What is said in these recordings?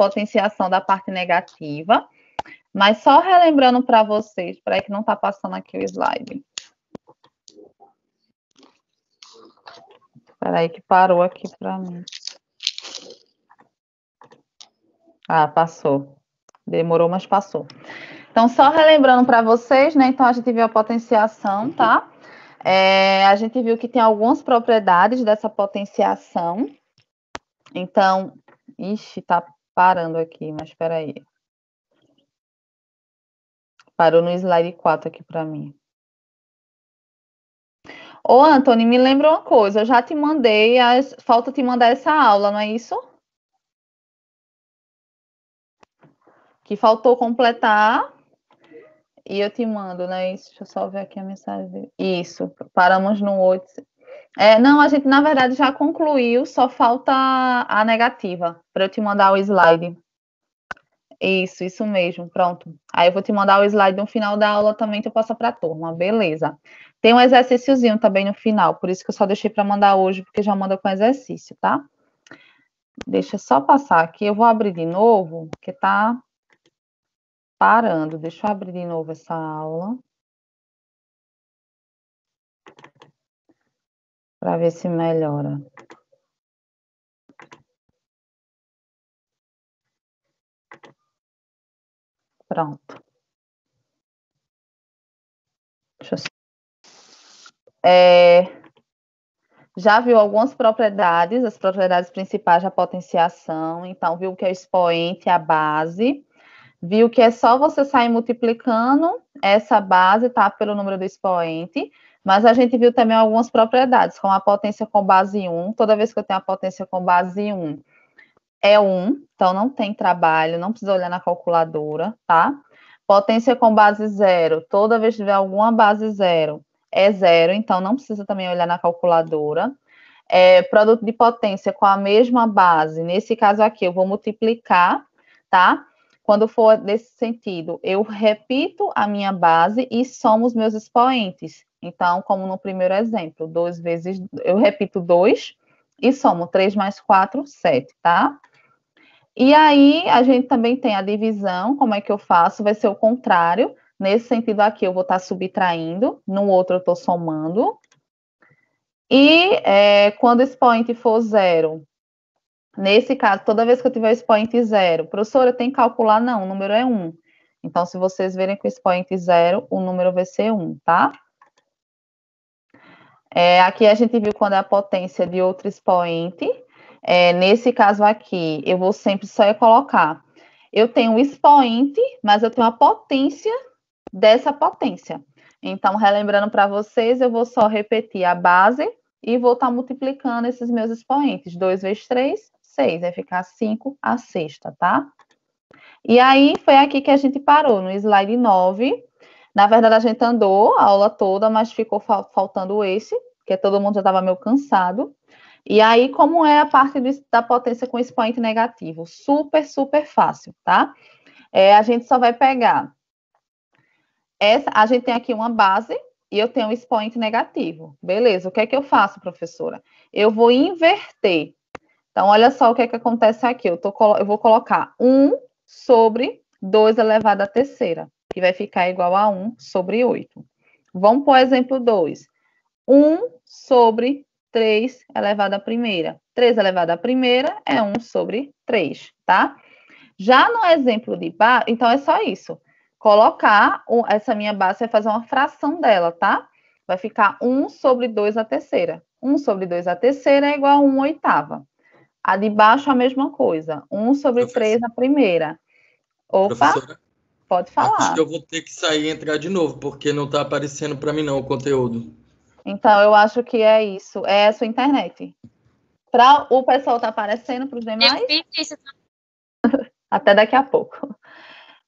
potenciação da parte negativa. Mas só relembrando para vocês, espera aí que não está passando aqui o slide. Espera aí que parou aqui para mim. Ah, passou. Demorou, mas passou. Então, só relembrando para vocês, né? Então, a gente viu a potenciação, tá? A gente viu que tem algumas propriedades dessa potenciação. Então, ixi, tá parando aqui, mas espera aí. Parou no slide 4 aqui para mim. Ô, Antônio, me lembra uma coisa, eu já te mandei, falta te mandar essa aula, não é isso? Que faltou completar e eu te mando, né? Isso, deixa eu só ver aqui a mensagem. Isso, paramos no 8. Não, a gente, na verdade, já concluiu, só falta a negativa, para eu te mandar o slide. Isso mesmo, pronto. Aí eu vou te mandar o slide no final da aula também, que eu passo para a turma, beleza. Tem um exercíciozinho também no final, por isso que eu só deixei para mandar hoje, porque já manda com exercício, tá? Deixa eu só passar aqui, eu vou abrir de novo, porque tá parando. Deixa eu abrir de novo essa aula. Para ver se melhora. Pronto. Deixa eu... Já viu algumas propriedades, as propriedades principais da potenciação. Então, viu que é o expoente, a base. Viu que é só você sair multiplicando essa base, tá? Pelo número do expoente. Mas a gente viu também algumas propriedades, como a potência com base 1. Toda vez que eu tenho a potência com base 1, é 1. Então, não tem trabalho, não precisa olhar na calculadora, tá? Potência com base 0. Toda vez que tiver alguma base 0, é 0. Então, não precisa também olhar na calculadora. Produto de potência com a mesma base. Nesse caso aqui, eu vou multiplicar, tá? Quando for desse sentido, eu repito a minha base e somo os meus expoentes. Então, como no primeiro exemplo, 2 vezes... Eu repito 2 e somo 3 mais 4, 7, tá? E aí, a gente também tem a divisão. Como é que eu faço? Vai ser o contrário. Nesse sentido aqui, eu vou estar subtraindo. No outro, eu estou somando. E quando o expoente for 0, nesse caso, toda vez que eu tiver o expoente 0, professora, tem que calcular? Não, o número é 1. Então, se vocês verem com o expoente 0, o número vai ser 1, tá? Aqui a gente viu quando é a potência de outro expoente. Nesse caso aqui, eu vou sempre só colocar. Eu tenho o expoente, mas eu tenho a potência dessa potência. Então, relembrando para vocês, eu vou só repetir a base e vou estar multiplicando esses meus expoentes. 2 vezes 3, 6. Vai ficar 5 a sexta, tá? E aí, foi aqui que a gente parou, no slide 9. Na verdade, a gente andou a aula toda, mas ficou faltando esse, porque todo mundo já estava meio cansado. E aí, como é a parte da potência com expoente negativo? Super, super fácil, tá? A gente só vai pegar... a gente tem aqui uma base e eu tenho um expoente negativo. Beleza, o que é que eu faço, professora? Eu vou inverter. Então, olha só o que é que acontece aqui. Eu vou colocar 1 sobre 2 elevado à terceira, que vai ficar igual a 1 sobre 8. Vamos para o exemplo 2. 1 sobre 3 elevado à primeira. 3 elevado à primeira é 1 sobre 3, tá? Já no exemplo de baixo, então é só isso. Colocar essa minha base, vai fazer uma fração dela, tá? Vai ficar 1 sobre 2 à terceira. 1 sobre 2 à terceira é igual a 1 oitava. A de baixo a mesma coisa. 1 sobre 3 à primeira. Opa, professora, pode falar. Acho que eu vou ter que sair e entrar de novo, porque não está aparecendo para mim não o conteúdo. Então, eu acho que é isso. É a sua internet. Para o pessoal tá aparecendo, para os demais? Eu vi isso. Até daqui a pouco.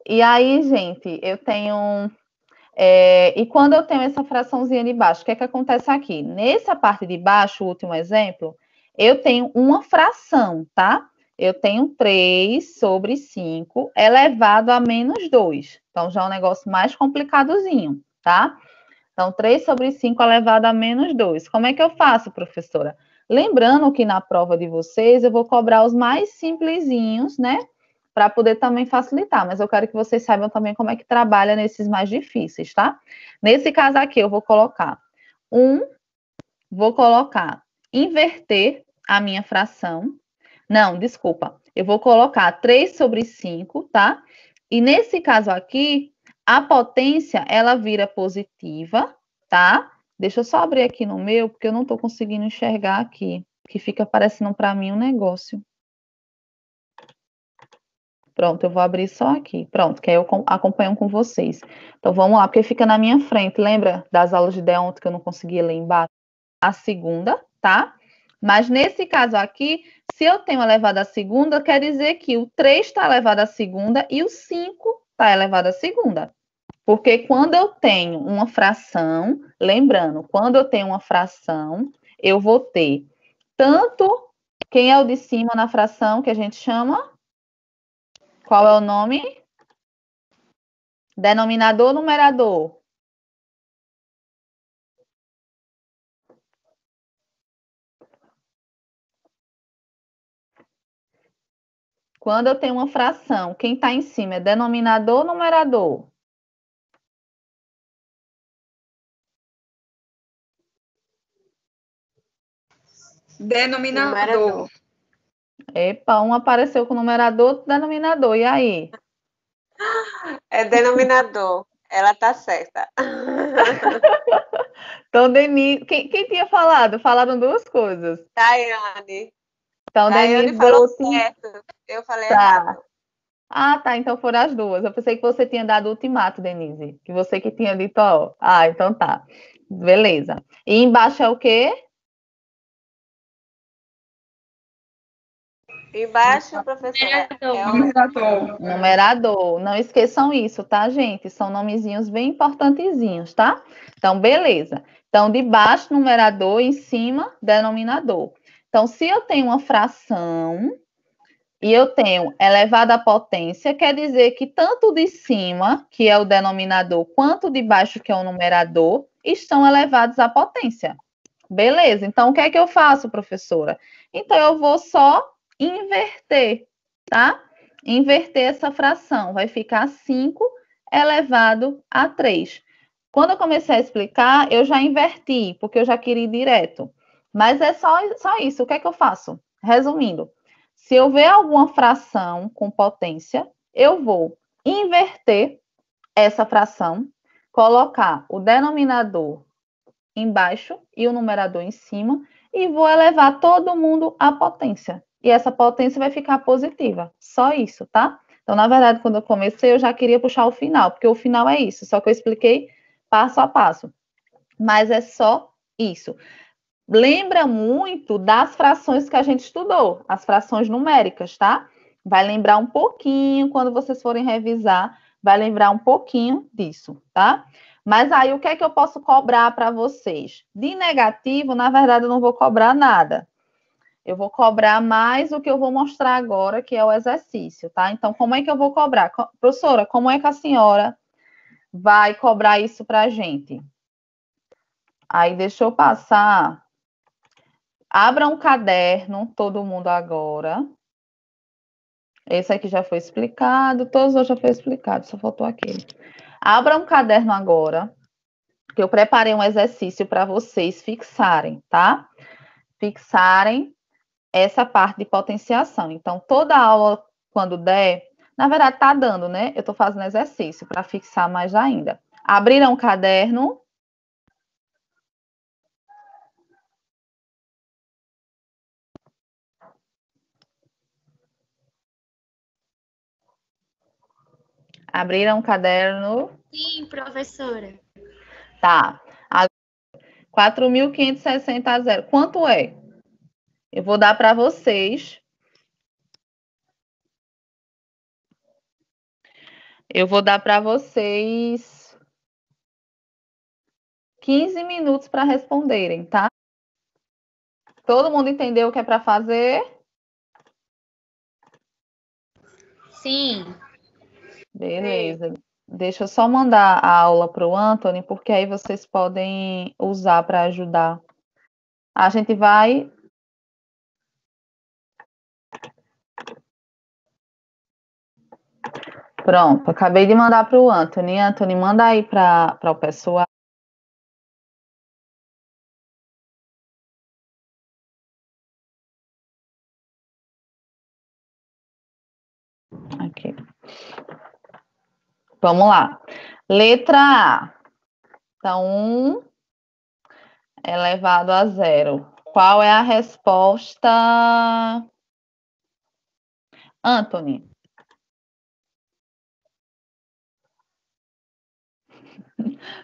E aí, gente, eu tenho... e quando eu tenho essa fraçãozinha de baixo, o que é que acontece aqui? Nessa parte de baixo, o último exemplo, eu tenho uma fração, tá? Eu tenho 3 sobre 5 elevado a menos 2. Então, já é um negócio mais complicadozinho, tá? Então, 3 sobre 5 elevado a menos 2. Como é que eu faço, professora? Lembrando que na prova de vocês, eu vou cobrar os mais simplesinhos, né? para poder também facilitar, mas eu quero que vocês saibam também como é que trabalha nesses mais difíceis, tá? Nesse caso aqui, eu vou colocar vou colocar inverter a minha fração. Não, desculpa. Eu vou colocar 3 sobre 5, tá? E nesse caso aqui, a potência, ela vira positiva, tá? Deixa eu só abrir aqui no meu, porque eu não estou conseguindo enxergar aqui, que fica aparecendo para mim um negócio. Pronto, eu vou abrir só aqui. Pronto, que aí eu acompanho com vocês. Então, vamos lá, porque fica na minha frente. Lembra das aulas de Deonto que eu não conseguia ler embaixo? A segunda, tá? Mas nesse caso aqui, se eu tenho elevado à segunda, quer dizer que o 3 está elevado à segunda e o 5 está elevado à segunda. Porque quando eu tenho uma fração, lembrando, quando eu tenho uma fração, eu vou ter tanto quem é o de cima na fração que a gente chama? Qual é o nome? Denominador ou numerador? Quando eu tenho uma fração, quem está em cima é denominador ou numerador? Denominador. Epa, um apareceu com numerador, outro denominador. E aí? É denominador. Ela tá certa. Então, Denise, quem tinha falado? Falaram duas coisas. Tayane. Então, Tayane Denise falou deu certo. Eu falei tá. errado. Ah, tá. Então foram as duas. Eu pensei que você tinha dado o ultimato, Denise. Que você que tinha dito, ó. Ah, então tá. Beleza. E embaixo é o quê? Embaixo, professora, é o Numerador. Numerador. Não esqueçam isso, tá, gente? São nomezinhos bem importantezinhos, tá? Então, beleza. Então, de baixo, numerador, em cima, denominador. Então, se eu tenho uma fração e eu tenho elevado à potência, quer dizer que tanto de cima, que é o denominador, quanto de baixo, que é o numerador, estão elevados à potência. Beleza. Então, o que é que eu faço, professora? Então, eu vou só inverter, tá? Inverter essa fração. Vai ficar 5 elevado a 3. Quando eu comecei a explicar, eu já inverti, porque eu já queria ir direto. Mas é só isso. O que é que eu faço? Resumindo, se eu ver alguma fração com potência, eu vou inverter essa fração, colocar o denominador embaixo e o numerador em cima, e vou elevar todo mundo à potência. E essa potência vai ficar positiva. Só isso, tá? Então, na verdade, quando eu comecei, eu já queria puxar o final, porque o final é isso, só que eu expliquei passo a passo. Mas é só isso. Lembra muito das frações que a gente estudou, as frações numéricas, tá? Vai lembrar um pouquinho, quando vocês forem revisar, vai lembrar um pouquinho disso, tá? Mas aí, o que é que eu posso cobrar para vocês? De negativo, na verdade, eu não vou cobrar nada. Eu vou cobrar mais o que eu vou mostrar agora, que é o exercício, tá? Então, como é que eu vou cobrar? Professora, como é que a senhora vai cobrar isso para a gente? Aí, deixa eu passar. Abra um caderno, todo mundo agora. Esse aqui já foi explicado, todos os já foi explicado, só faltou aquele. Abra um caderno agora, que eu preparei um exercício para vocês fixarem, tá? Fixarem essa parte de potenciação. Então, toda aula, quando der, na verdade, tá dando, né? Eu tô fazendo exercício para fixar mais ainda. Abriram o caderno. Abriram o caderno. Sim, professora. Tá. 4.560 a zero. Quanto é? Eu vou dar para vocês. Eu vou dar para vocês 15 minutos para responderem, tá? Todo mundo entendeu o que é para fazer? Sim. Beleza. Deixa eu só mandar a aula para o Anthony, porque aí vocês podem usar para ajudar. A gente vai Pronto, acabei de mandar para o Anthony. Anthony, manda aí para o pessoal. Aqui. Vamos lá. Letra A. Então, 1 elevado a 0. Qual é a resposta, Anthony?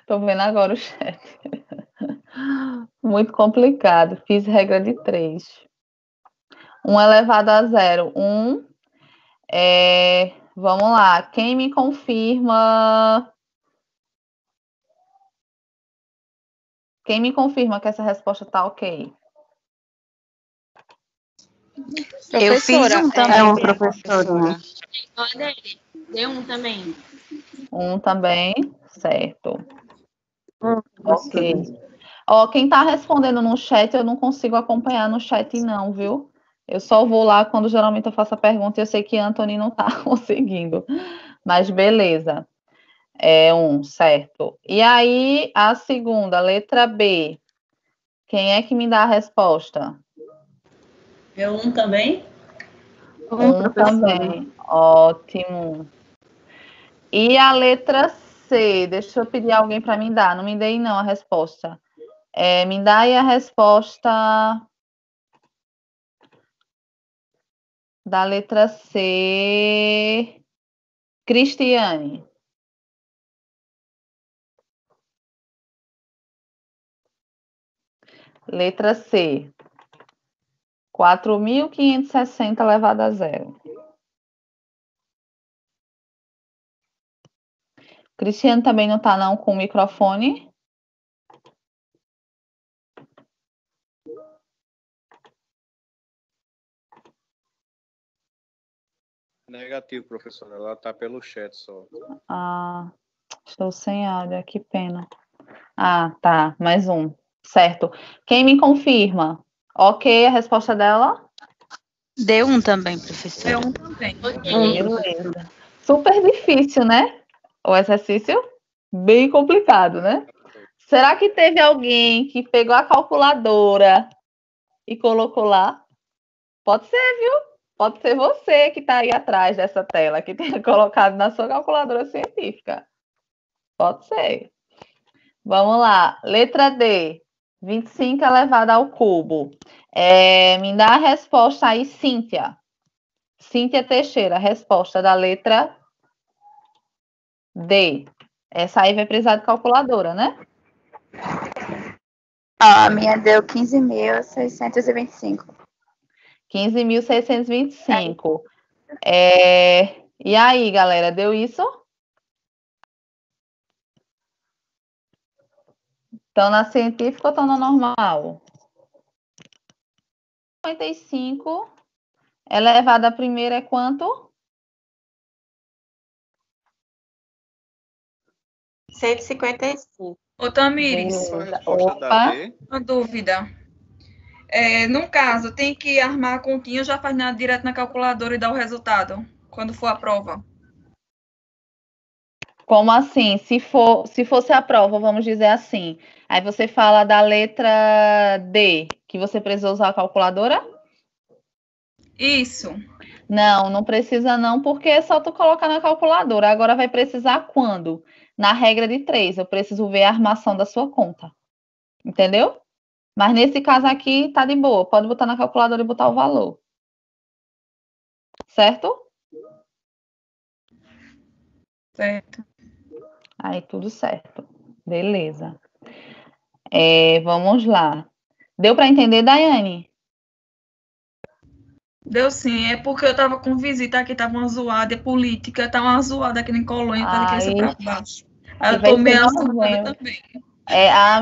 Estou vendo agora o chat. Muito complicado. Fiz regra de 3. 1 elevado a 0. 1. Vamos lá. Quem me confirma? Quem me confirma que essa resposta está ok? Eu fiz um também, professora. Deu um também. 1 também, certo. Ok. Ó, quem está respondendo no chat, eu não consigo acompanhar no chat não, viu? Eu só vou lá quando geralmente eu faço a pergunta e eu sei que Anthony não está conseguindo. Mas beleza. 1, certo. E aí, a segunda, letra B. Quem é que me dá a resposta? Eu 1 também? 1 também. Ótimo. E a letra C? Deixa eu pedir alguém para me dar. Não me dei não a resposta. Me dá aí a resposta da letra C. Cristiane. Letra C. 4.560 elevado a 0. Cristiane também não está não com o microfone. Negativo, professora. Ela está pelo chat só. Ah, estou sem áudio, que pena. Ah, tá. Mais um. Certo. Quem me confirma? Ok, a resposta dela? Deu 1 também, professora. Eu 1 também. Beleza. Super difícil, né? O exercício? Bem complicado, né? Será que teve alguém que pegou a calculadora e colocou lá? Pode ser, viu? Pode ser você que está aí atrás dessa tela, que tenha colocado na sua calculadora científica. Pode ser. Vamos lá. Letra D. 25 elevado ao cubo. Me dá a resposta aí, Cíntia. Cíntia Teixeira, a resposta da letra D. Essa aí vai precisar de calculadora, né? A minha deu 15.625. 15.625. E aí, galera, deu isso? Estão na científica ou estão na normal? 55 elevado à primeira é quanto? 155. Ô, Tamires, Opa. uma dúvida. No caso, tem que armar a continha ou já faz direto na calculadora e dá o resultado, quando for a prova? Como assim? Se fosse a prova, vamos dizer assim. Aí você fala da letra D, que você precisa usar a calculadora? Isso. Não precisa não, porque é só tu colocar na calculadora. Agora vai precisar quando? Na regra de 3, eu preciso ver a armação da sua conta. Entendeu? Mas nesse caso aqui, tá de boa. Pode botar na calculadora e botar o valor. Certo? Certo. Aí, tudo certo. Beleza. Vamos lá. Deu para entender, Daiane? Deu sim, é porque eu tava com visita aqui, tava uma zoada, é política, tá uma zoada aqui em Colônia, tá de cabeça pra baixo. Aí eu tô meio assustada também.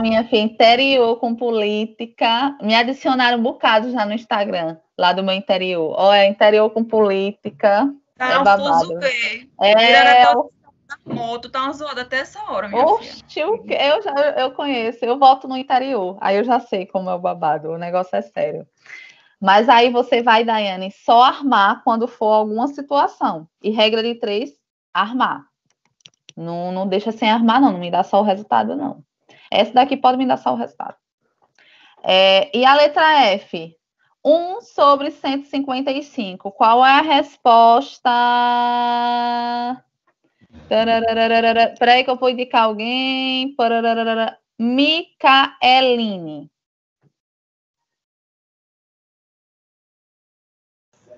Minha filha, interior com política. Me adicionaram um bocado já no Instagram, lá do meu interior. Interior com política. Tá babado. Moto, tá uma zoada até essa hora, minha filha. Eu conheço, eu volto no interior, aí eu já sei como é o babado, o negócio é sério. Mas aí você vai, Daiane, só armar quando for alguma situação. E regra de 3, armar. Não deixa sem armar, não me dá só o resultado, não. Essa daqui pode me dar só o resultado. E a letra F? 1 sobre 155. Qual é a resposta? Peraí que eu vou indicar alguém. Micaeline.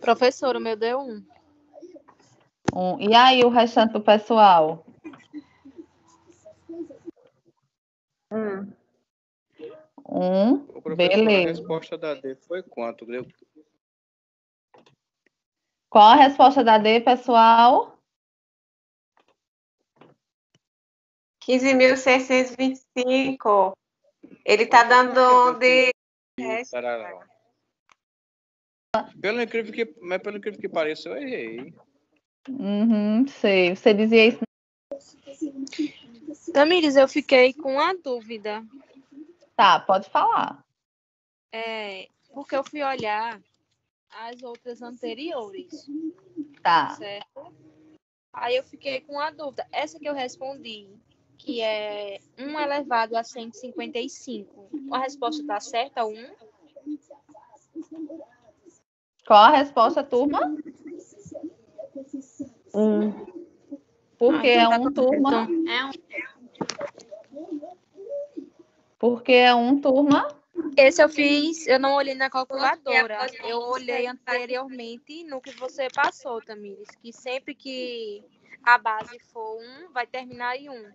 Professor, o meu deu 1. E aí, o restante do pessoal? 1. Professor, Beleza. a resposta da D foi quanto? Qual a resposta da D, pessoal? 15.625. Ele está dando de... Pelo incrível que pareça, eu errei. Sei. Você dizia isso? Tamires, eu fiquei com a dúvida. Tá, pode falar. Porque eu fui olhar as outras anteriores. Tá. Certo? Aí eu fiquei com a dúvida. Essa que eu respondi, que é 1 elevado a 155. A resposta está certa, 1? Qual a resposta, turma? 1. Porque é 1, turma? Porque é 1, turma? Esse eu fiz, eu não olhei na calculadora. Eu olhei anteriormente no que você passou, Tamires. Que sempre que a base for 1, vai terminar em 1.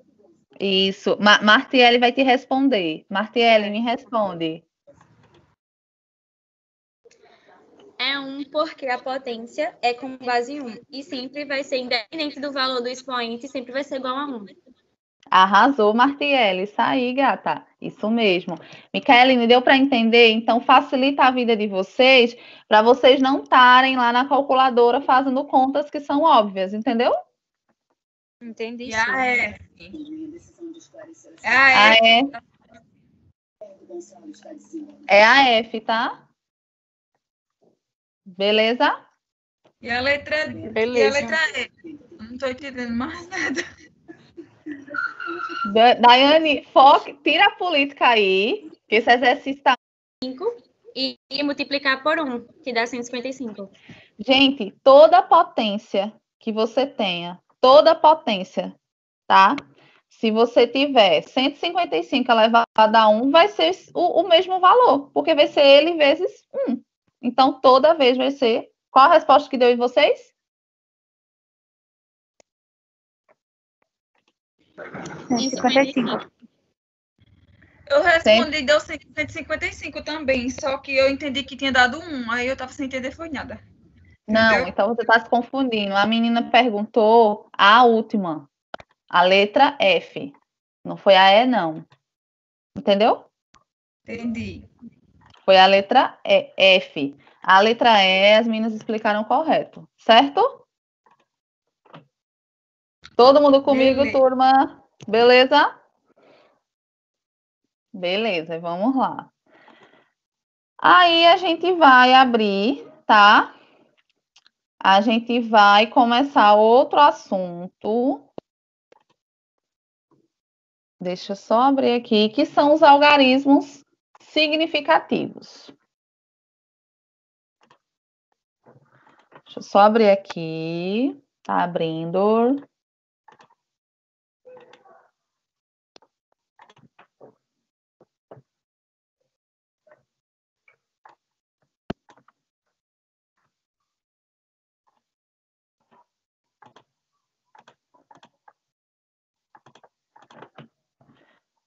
Isso. Martiele vai te responder. Martiele, me responde. É 1 porque a potência é com base em 1. E sempre vai ser, independente do valor do expoente, sempre vai ser igual a 1. Arrasou, Martiele. Isso aí, gata. Isso mesmo. Micaeline, deu para entender? Então, facilita a vida de vocês, para vocês não estarem lá na calculadora fazendo contas que são óbvias, entendeu? Entendi. E a F? É a F, tá? Beleza? E a letra E? Não estou entendendo mais nada. Daiane, tira a política aí, que esse exercício está... 5 e multiplicar por 1, que dá 155. Gente, toda potência que você tenha, toda potência, tá? Se você tiver 155 elevado a 1, vai ser o mesmo valor, porque vai ser ele vezes 1. Então, toda vez vai ser... Qual a resposta que deu em vocês? 155. Eu respondi, deu 155 também, só que eu entendi que tinha dado 1, aí eu estava sem entender, foi nada. Não, Entendeu? então você está se confundindo. A menina perguntou a última, a letra F. Não foi a E, não. Entendeu? Entendi. Foi a letra F. A letra E, as meninas explicaram correto. Certo? Todo mundo comigo, Beleza. turma? Beleza? Beleza, vamos lá. Aí a gente vai abrir, tá? A gente vai começar outro assunto. Deixa eu só abrir aqui, que são os algarismos significativos. Deixa eu só abrir aqui. Tá abrindo.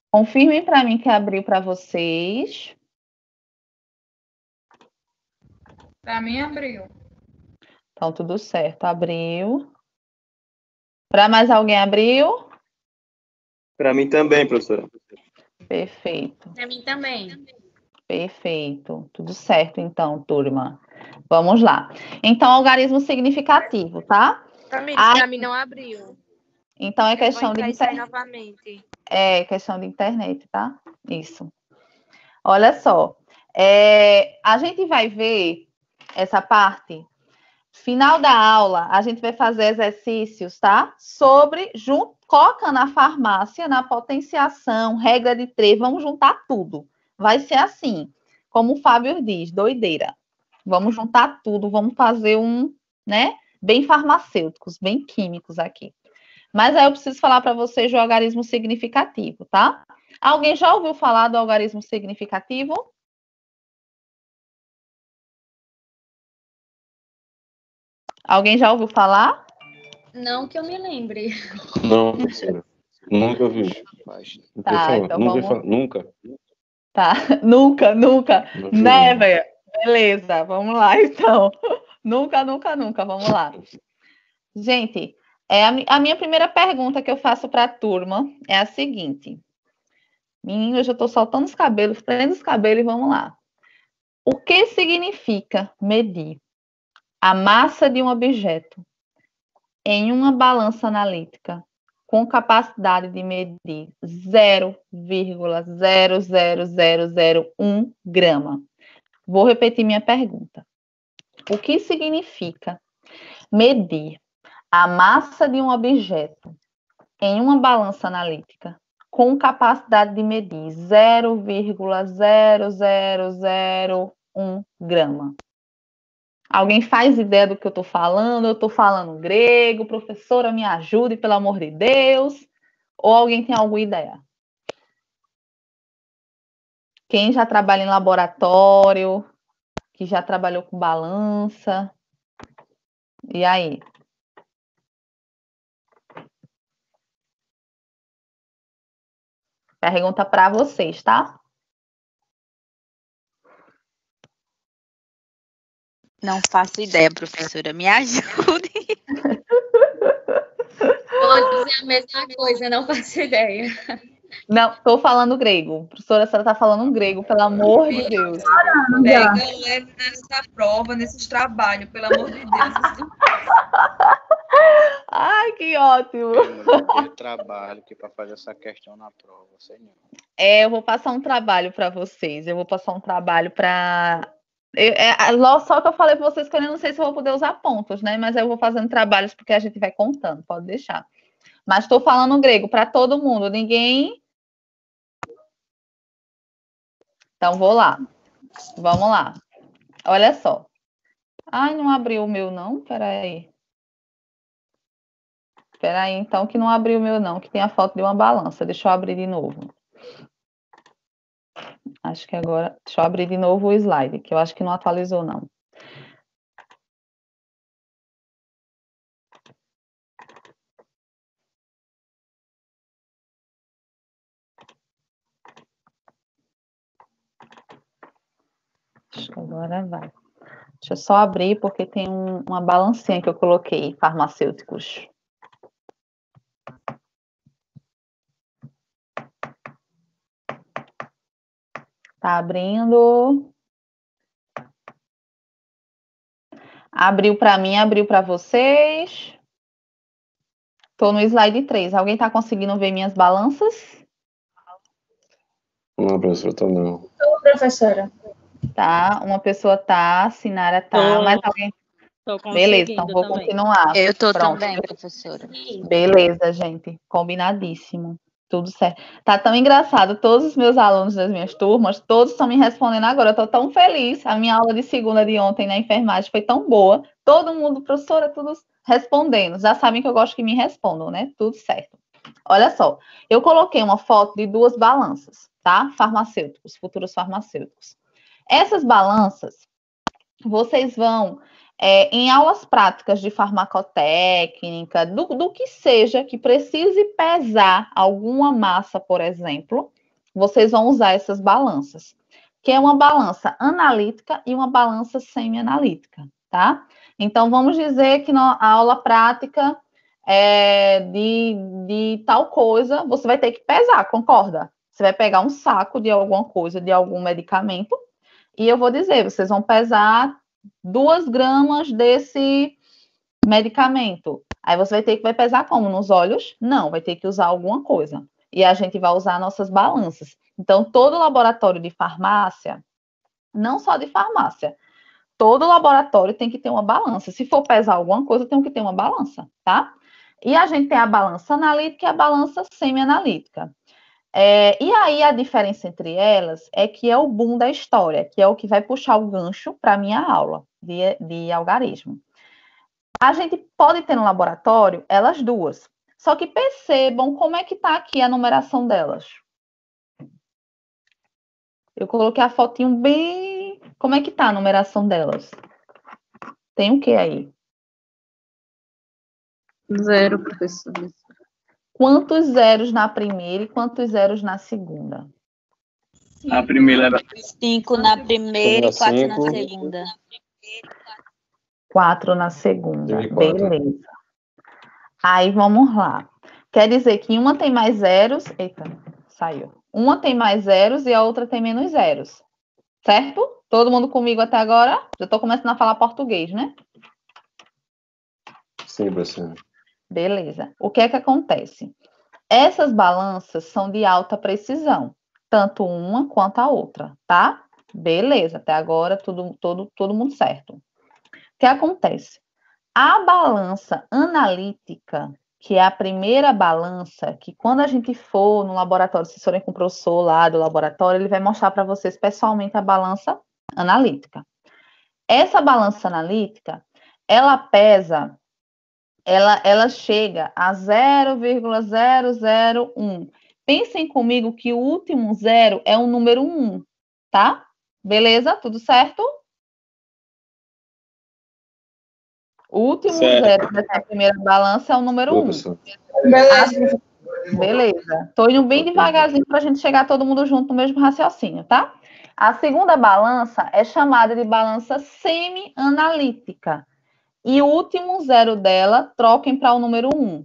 Confirmem para mim que abriu para vocês. Para mim, abriu. Então, tudo certo. Abriu. Para mais alguém abriu? Para mim também, professora. Perfeito. Para mim também. Perfeito. Tudo certo, então, turma. Vamos lá. Então, algarismo significativo, tá? Para mim não abriu. Então, é questão de internet. Novamente. É questão de internet, tá? Isso. Olha só. A gente vai ver essa parte Final da aula, a gente vai fazer exercícios, tá? Sobre, colocando a farmácia na potenciação, regra de 3, vamos juntar tudo. Vai ser assim, como o Fábio diz, doideira. Vamos juntar tudo, vamos fazer né? Bem farmacêuticos, bem químicos aqui. Mas aí eu preciso falar para vocês do algarismo significativo, tá? Alguém já ouviu falar do algarismo significativo? Alguém já ouviu falar? Não que eu me lembre. Não, professora. Nunca ouvi. Tá, então Nunca. Tá, nunca. Nunca. Never. Beleza, vamos lá, então. Nunca, vamos lá. Gente, a minha primeira pergunta que eu faço para a turma é a seguinte. Menino, eu já estou soltando os cabelos, prendo os cabelos e vamos lá. O que significa medir a massa de um objeto em uma balança analítica com capacidade de medir 0,00001 grama? Vou repetir minha pergunta. O que significa medir a massa de um objeto em uma balança analítica com capacidade de medir 0,0001 grama? Alguém faz ideia do que eu estou falando? Eu estou falando grego? Professora, me ajude, pelo amor de Deus. Ou alguém tem alguma ideia? Quem já trabalha em laboratório, que já trabalhou com balança? E aí? Pergunta para vocês, tá? Não faço ideia, professora. Me ajude. Vou dizer a mesma coisa, não faço ideia. Não, estou falando grego. Professora, a senhora está falando grego, pelo amor de Deus. Pega leve nessa prova, nesses trabalhos, pelo amor de Deus. Ai, que ótimo. Eu trabalho aqui para fazer essa questão na prova, sei não. Eu vou passar um trabalho para vocês. Eu vou passar um trabalho para... Só que eu falei para vocês que eu não sei se eu vou poder usar pontos, né? Mas eu vou fazendo trabalhos porque a gente vai contando, pode deixar. Mas estou falando grego para todo mundo, ninguém... Então, vou lá. Vamos lá. Olha só. Ai, não abriu o meu, não? Peraí. Então, que não abriu o meu, não, que tem a foto de uma balança. Deixa eu abrir de novo. Acho que agora... Deixa eu abrir de novo o slide, que eu acho que não atualizou, não. Acho que agora vai. Deixa eu só abrir, porque tem uma balancinha que eu coloquei, farmacêuticos. Tá abrindo. Abriu para mim, abriu para vocês. Estou no slide 3. Alguém está conseguindo ver minhas balanças? Não, professora, tô não. Tô, professora. Tá, uma pessoa tá, Sinara tá, mas alguém... Beleza, então vou continuar. Eu tô Pronto. também, professora. Beleza, gente. Combinadíssimo. Tudo certo. Tá tão engraçado. Todos os meus alunos das minhas turmas, todos estão me respondendo agora. Eu tô tão feliz. A minha aula de segunda de ontem na enfermagem foi tão boa. Todo mundo, professora, todos respondendo. Já sabem que eu gosto que me respondam, né? Tudo certo. Olha só. Eu coloquei uma foto de 2 balanças, tá? Farmacêuticos, futuros farmacêuticos. Essas balanças, vocês vão... em aulas práticas de farmacotécnica, do que seja que precise pesar alguma massa, por exemplo, vocês vão usar essas balanças, que é uma balança analítica e uma balança semi-analítica, tá? Então, vamos dizer que na aula prática de tal coisa, você vai ter que pesar, concorda? Você vai pegar um saco de alguma coisa, de algum medicamento, e eu vou dizer, vocês vão pesar 2 gramas desse medicamento. Aí você vai pesar como? Nos olhos? Não, vai ter que usar alguma coisa. E a gente vai usar nossas balanças. Então, todo laboratório de farmácia, não só de farmácia, Todo laboratório tem que ter uma balança. Se for pesar alguma coisa, tem que ter uma balança, tá? E a gente tem a balança analítica e a balança semi-analítica. E aí a diferença entre elas é que é o boom da história, que é o que vai puxar o gancho para a minha aula de algarismo. A gente pode ter no laboratório elas duas, só que percebam como é que está aqui a numeração delas. Eu coloquei a fotinho bem... Como é que está a numeração delas? Tem o que aí? 0, professor. Quantos zeros na primeira e quantos zeros na segunda? A primeira era 5 na primeira e 4 na Cinco. segunda. 4 na segunda. E 4. Beleza. Aí vamos lá. Quer dizer que uma tem mais zeros. Eita, saiu. Uma tem mais zeros e a outra tem menos zeros. Certo? Todo mundo comigo até agora? Já estou começando a falar português, né? Sim, professor. Beleza. O que é que acontece? Essas balanças são de alta precisão, tanto uma quanto a outra, tá? Beleza, até agora todo mundo certo. O que acontece? A balança analítica, que é a primeira balança, que quando a gente for no laboratório, se forem com o professor lá do laboratório, ele vai mostrar para vocês pessoalmente a balança analítica. Essa balança analítica, ela pesa... Ela chega a 0,001. Pensem comigo que o último zero é o número 1, tá? Beleza? Tudo certo? O último zero dessa primeira balança é o número 1. Beleza. Beleza. Tô indo bem devagarzinho para a gente chegar todo mundo junto no mesmo raciocínio, tá? A segunda balança é chamada de balança semi-analítica. E o último zero dela, troquem para o número 1.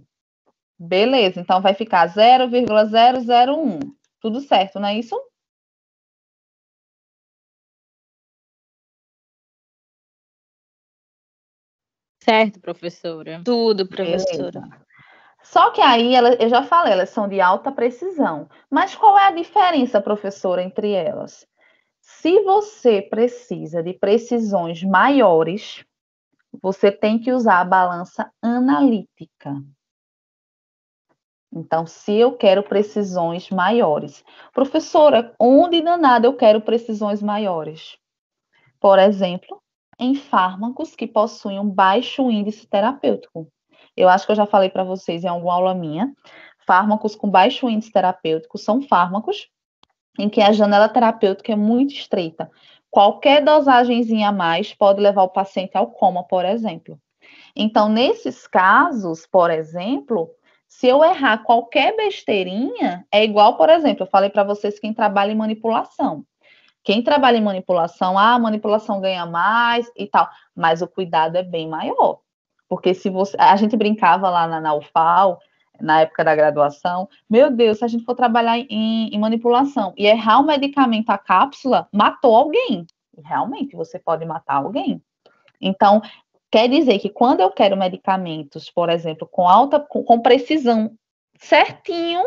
Beleza, então vai ficar 0,001. Tudo certo, não é isso? Certo, professora? Tudo, professora. Beleza. Só que aí, eu já falei, elas são de alta precisão. Mas qual é a diferença, professora, entre elas? Se você precisa de precisões maiores, você tem que usar a balança analítica. Então, se eu quero precisões maiores. Professora, onde danada eu quero precisões maiores? Por exemplo, em fármacos que possuem um baixo índice terapêutico. Eu acho que eu já falei para vocês em alguma aula minha. Fármacos com baixo índice terapêutico são fármacos em que a janela terapêutica é muito estreita. Qualquer dosagenzinha a mais pode levar o paciente ao coma, por exemplo. Então, nesses casos, por exemplo, se eu errar qualquer besteirinha, é igual, por exemplo, eu falei para vocês quem trabalha em manipulação. Quem trabalha em manipulação, a manipulação ganha mais e tal, mas o cuidado é bem maior. Porque se você. A gente brincava lá na UFAL, na época da graduação, meu Deus, se a gente for trabalhar em manipulação e errar um medicamento, a cápsula, matou alguém. E realmente, você pode matar alguém. Então, quer dizer que quando eu quero medicamentos, por exemplo, com precisão certinho,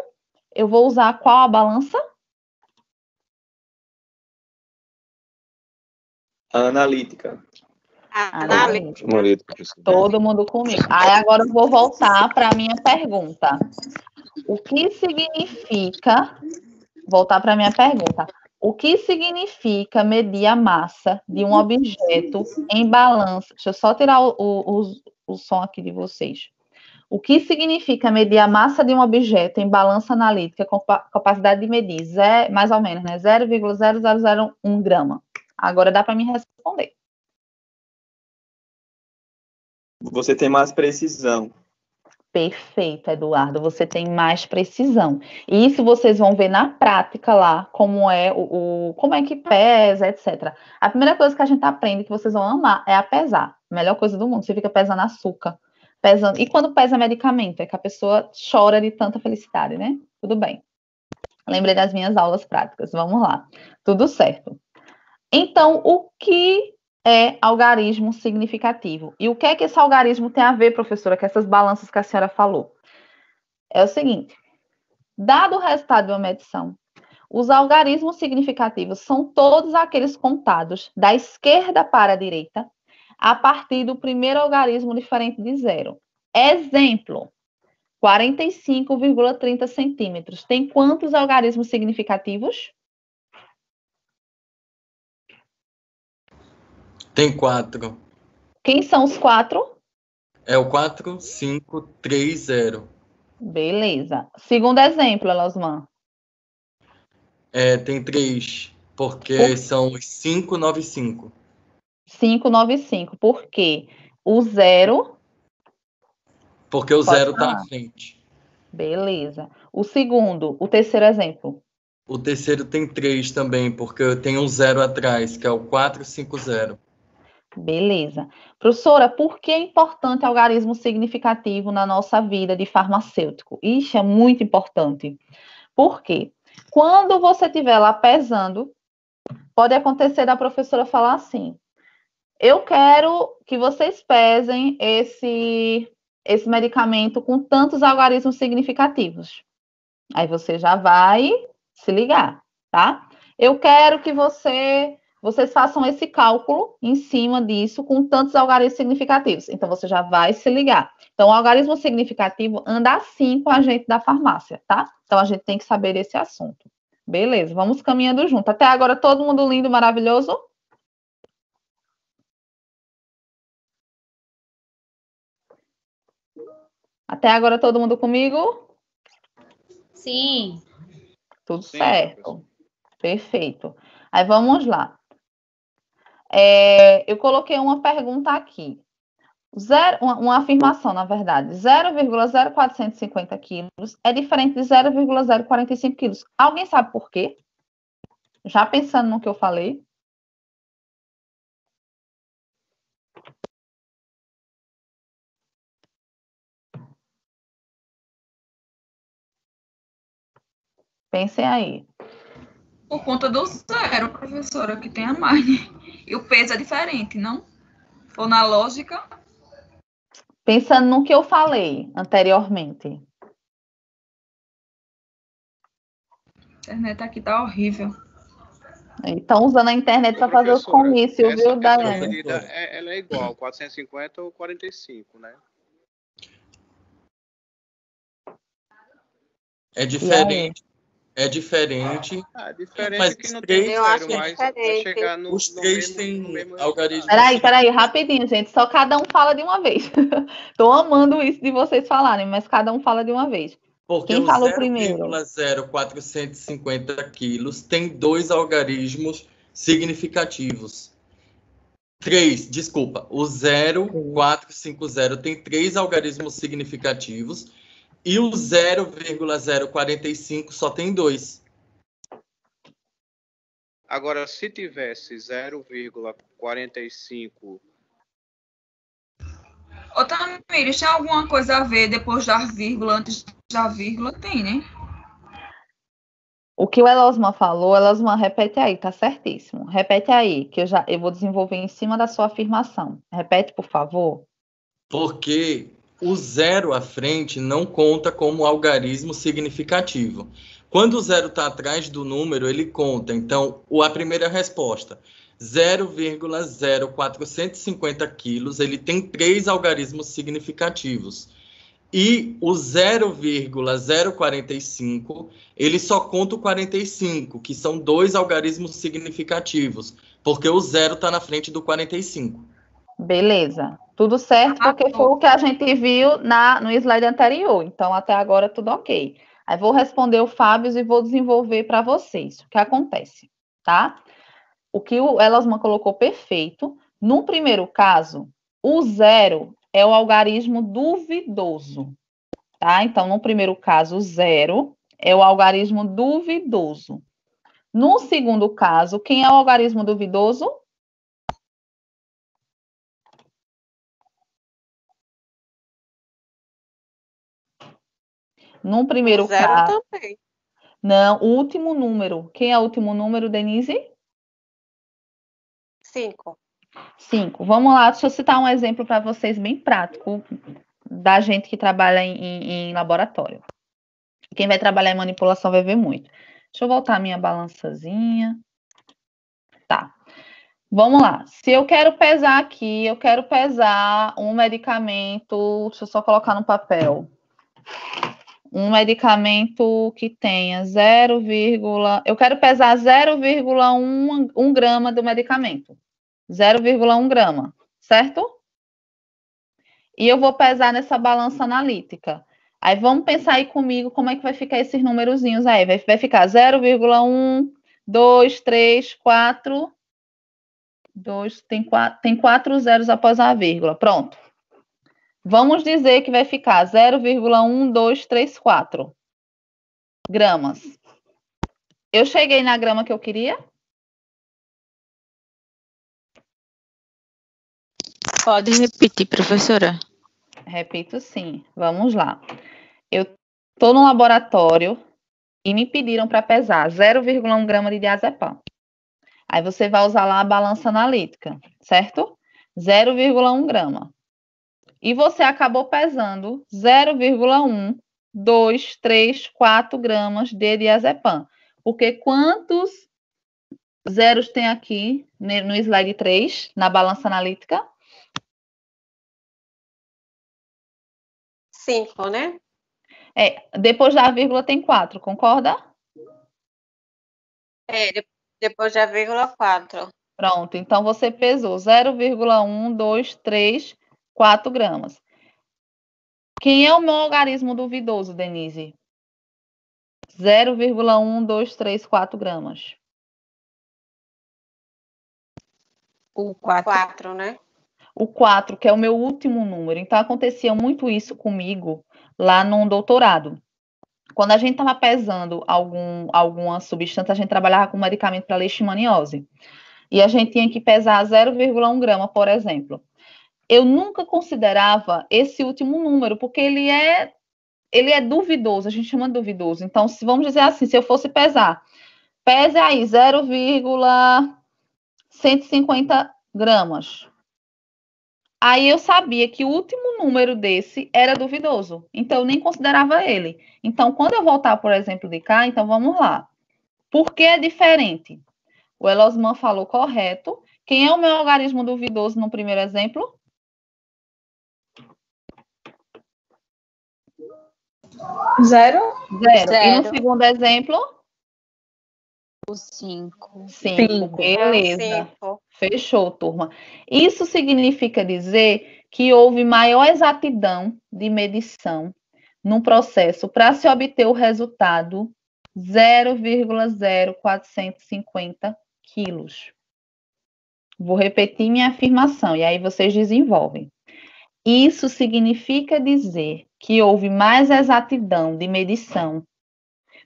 eu vou usar qual a balança? analítica. Analítica. Todo mundo comigo. Aí agora eu vou voltar para a minha pergunta. O que significa... Voltar para a minha pergunta. O que significa medir a massa de um objeto em balança? Deixa eu só tirar o som aqui de vocês. O que significa medir a massa de um objeto em balança analítica com capacidade de medir mais ou menos, né? 0,0001 grama. Agora dá para me responder. Você tem mais precisão. Perfeito, Eduardo. Você tem mais precisão. E isso vocês vão ver na prática lá, como é como é que pesa, etc. A primeira coisa que a gente aprende, que vocês vão amar, é a pesar. A melhor coisa do mundo. Você fica pesando açúcar. Pesando. E quando pesa medicamento, é que a pessoa chora de tanta felicidade, né? Tudo bem. Lembrei das minhas aulas práticas. Vamos lá. Tudo certo. Então, o que é algarismo significativo? E o que é que esse algarismo tem a ver, professora, com essas balanças que a senhora falou? É o seguinte, dado o resultado de uma medição, Os algarismos significativos são todos aqueles contados da esquerda para a direita a partir do primeiro algarismo diferente de zero. Exemplo, 45,30 centímetros. Tem quantos algarismos significativos? Tem 4. Quem são os 4? É o 4, 5, 3, 0. Beleza. Segundo exemplo, Elosman. Tem 3, porque são os 595. 595. Por quê? O 0... Porque o 0 está na frente. Beleza. O terceiro exemplo. O terceiro tem 3 também, porque eu tenho um 0 atrás, que é o 450. Beleza. Professora, por que é importante algarismo significativo na nossa vida de farmacêutico? Ixi, é muito importante. Por quê? Quando você estiver lá pesando, pode acontecer da professora falar assim: eu quero que vocês pesem esse medicamento com tantos algarismos significativos. Aí você já vai se ligar, tá? Eu quero que vocês façam esse cálculo em cima disso com tantos algarismos significativos. Então, você já vai se ligar. Então, o algarismo significativo anda assim com a gente da farmácia, tá? Então, a gente tem que saber esse assunto. Beleza, vamos caminhando junto. Até agora, todo mundo lindo, maravilhoso? Até agora, todo mundo comigo? Sim. Tudo certo. Perfeito. Aí, vamos lá. Eu coloquei uma pergunta aqui. Uma afirmação, na verdade. 0,0450 quilos é diferente de 0,045 quilos. Alguém sabe por quê? Já pensando no que eu falei? Pensem aí. Por conta do 0, professora, que tem a mais. E o peso é diferente, não? Ou na lógica? Pensando no que eu falei anteriormente. A internet aqui tá horrível. Estão usando a internet para fazer os comícios, viu, Daiane? Ela é igual, 450 ou 45, né? É diferente. É diferente. Diferente que não tem zero, mas vai chegar no os três têm algarismo. Peraí, rapidinho, gente. Só cada um fala de uma vez. Tô amando isso de vocês falarem, mas cada um fala de uma vez. Porque quem o falou primeiro? 0,0450 quilos tem 2 algarismos significativos. 3, desculpa. O 0,450 tem 3 algarismos significativos. E o 0,045 só tem 2. Agora, se tivesse 0,45... Ô, Tamires, tem alguma coisa a ver depois da vírgula, antes da vírgula? Tem, né? O que o Elosman falou, Elosman, repete aí, tá certíssimo. Repete aí, que eu vou desenvolver em cima da sua afirmação. Repete, por favor. Porque o 0 à frente não conta como algarismo significativo. Quando o 0 está atrás do número, ele conta. Então, a primeira resposta, 0,0450 quilos, ele tem 3 algarismos significativos. E o 0,045, ele só conta o 45, que são 2 algarismos significativos, porque o 0 está na frente do 45. Beleza. Tudo certo, porque foi o que a gente viu no slide anterior. Então, até agora, tudo ok. Aí, vou responder o Fábio e vou desenvolver para vocês o que acontece, tá? O que o Elosman colocou perfeito. No primeiro caso, o 0 é o algarismo duvidoso, tá? Então, no primeiro caso, o 0 é o algarismo duvidoso. No segundo caso, quem é o algarismo duvidoso? No primeiro caso. Também. Não, o último número. Quem é o último número, Denise? 5. 5. Vamos lá, deixa eu citar um exemplo para vocês bem prático da gente que trabalha em laboratório. Quem vai trabalhar em manipulação vai ver muito. Deixa eu voltar a minha balançazinha. Tá. Vamos lá. Se eu quero pesar aqui, eu quero pesar um medicamento. Deixa eu só colocar no papel. Um medicamento que tenha 0, eu quero pesar 0,1 grama do medicamento. 0,1 grama, certo? E eu vou pesar nessa balança analítica. Aí vamos pensar aí comigo como é que vai ficar esses númerozinhos aí. Vai ficar 0,1, 2, 3, 4. 2, tem 4 zeros após a vírgula. Pronto. Vamos dizer que vai ficar 0,1234 gramas. Eu cheguei na grama que eu queria? Pode repetir, professora. Repito, sim. Vamos lá. Eu estou no laboratório e me pediram para pesar 0,1 grama de diazepam. Aí você vai usar lá a balança analítica, certo? 0,1 grama. E você acabou pesando 0,1234 gramas de diazepam. Porque quantos zeros tem aqui no slide 3, na balança analítica? 5, né? Depois da vírgula tem 4, concorda? Depois da vírgula 4. Pronto, então você pesou 0,1234 gramas. Quem é o meu algarismo duvidoso, Denise? 0,1234 gramas. O 4. 4, né? O 4, que é o meu último número. Então, acontecia muito isso comigo lá no doutorado. Quando a gente estava pesando alguma substância, a gente trabalhava com medicamento para leishmaniose. E a gente tinha que pesar 0,1 grama, por exemplo. Eu nunca considerava esse último número, porque ele é duvidoso, a gente chama de duvidoso. Então, se vamos dizer assim, se eu fosse pesar, pese aí 0,150 gramas. Aí eu sabia que o último número desse era duvidoso, então eu nem considerava ele. Então, quando eu voltar, por exemplo, de cá, então vamos lá. Por que é diferente? O Elosman falou correto. Quem é o meu algarismo duvidoso no primeiro exemplo? 0. 0. E no segundo exemplo? O 5. 5. Beleza. Fechou, turma. Isso significa dizer que houve maior exatidão de medição no processo para se obter o resultado 0,0450 quilos. Vou repetir minha afirmação e aí vocês desenvolvem. Isso significa dizer que houve mais exatidão de medição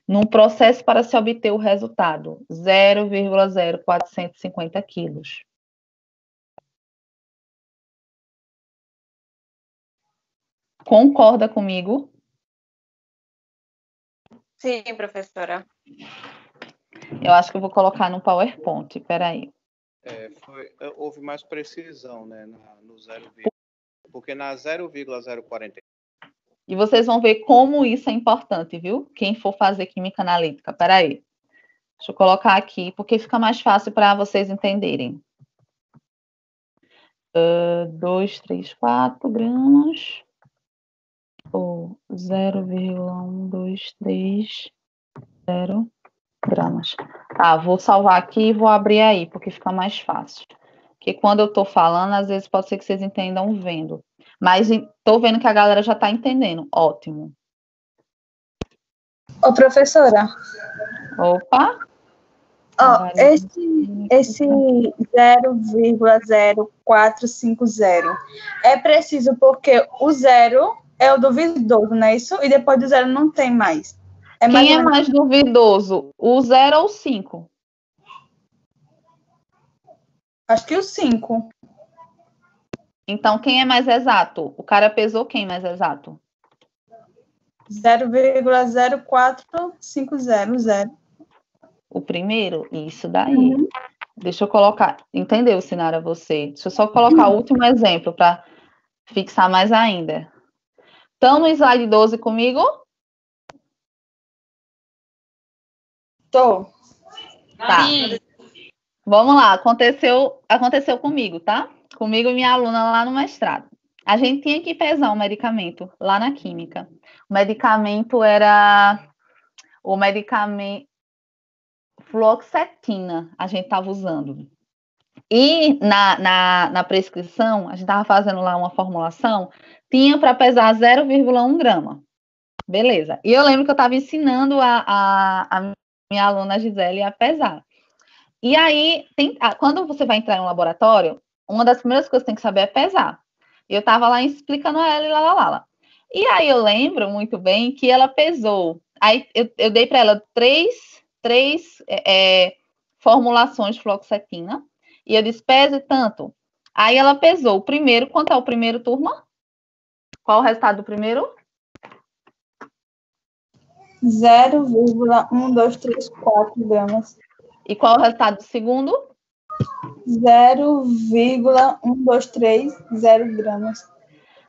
no processo para se obter o resultado 0,0450 quilos. Concorda comigo? Sim, professora. Eu acho que eu vou colocar no PowerPoint, peraí. Houve mais precisão, né, no 0, porque na 0,040. E vocês vão ver como isso é importante, viu? Quem for fazer química analítica, peraí. Deixa eu colocar aqui, porque fica mais fácil para vocês entenderem. 234 gramas. Ou 0,1230 gramas. Tá, vou salvar aqui e vou abrir aí, porque fica mais fácil. Porque quando eu estou falando, às vezes pode ser que vocês entendam vendo. Mas estou vendo que a galera já está entendendo. Ótimo. Ô, professora. Opa. Esse 0,0450 é preciso porque o 0 é o duvidoso, não é isso? E depois do 0 não tem mais. Quem é mais duvidoso? O 0 ou o 5? Acho que o 5. Então, quem é mais exato? O cara pesou quem mais exato? 0,0450. O primeiro? Isso daí. Deixa eu colocar. Entendeu, Sinara, você? Deixa eu só colocar o último exemplo para fixar mais ainda. Estão no slide 12 comigo? Tô. Tá. Vamos lá, aconteceu comigo, tá? Comigo e minha aluna lá no mestrado. A gente tinha que pesar um medicamento lá na química. O medicamento era o medicamento fluoxetina, a gente estava usando. E na prescrição, a gente estava fazendo lá uma formulação, tinha para pesar 0,1 grama. Beleza. E eu lembro que eu estava ensinando a minha aluna Gisele a pesar. E aí, quando você vai entrar em um laboratório, uma das primeiras coisas que você tem que saber é pesar. E eu estava lá explicando a ela e lá. E aí eu lembro muito bem que ela pesou. Aí eu dei para ela três formulações de fluoxetina. E eu disse, pese tanto. Aí ela pesou o primeiro. Quanto é o primeiro, turma? Qual o resultado do primeiro? 0,1234 gramas. E qual o resultado do segundo? 0,1230 gramas.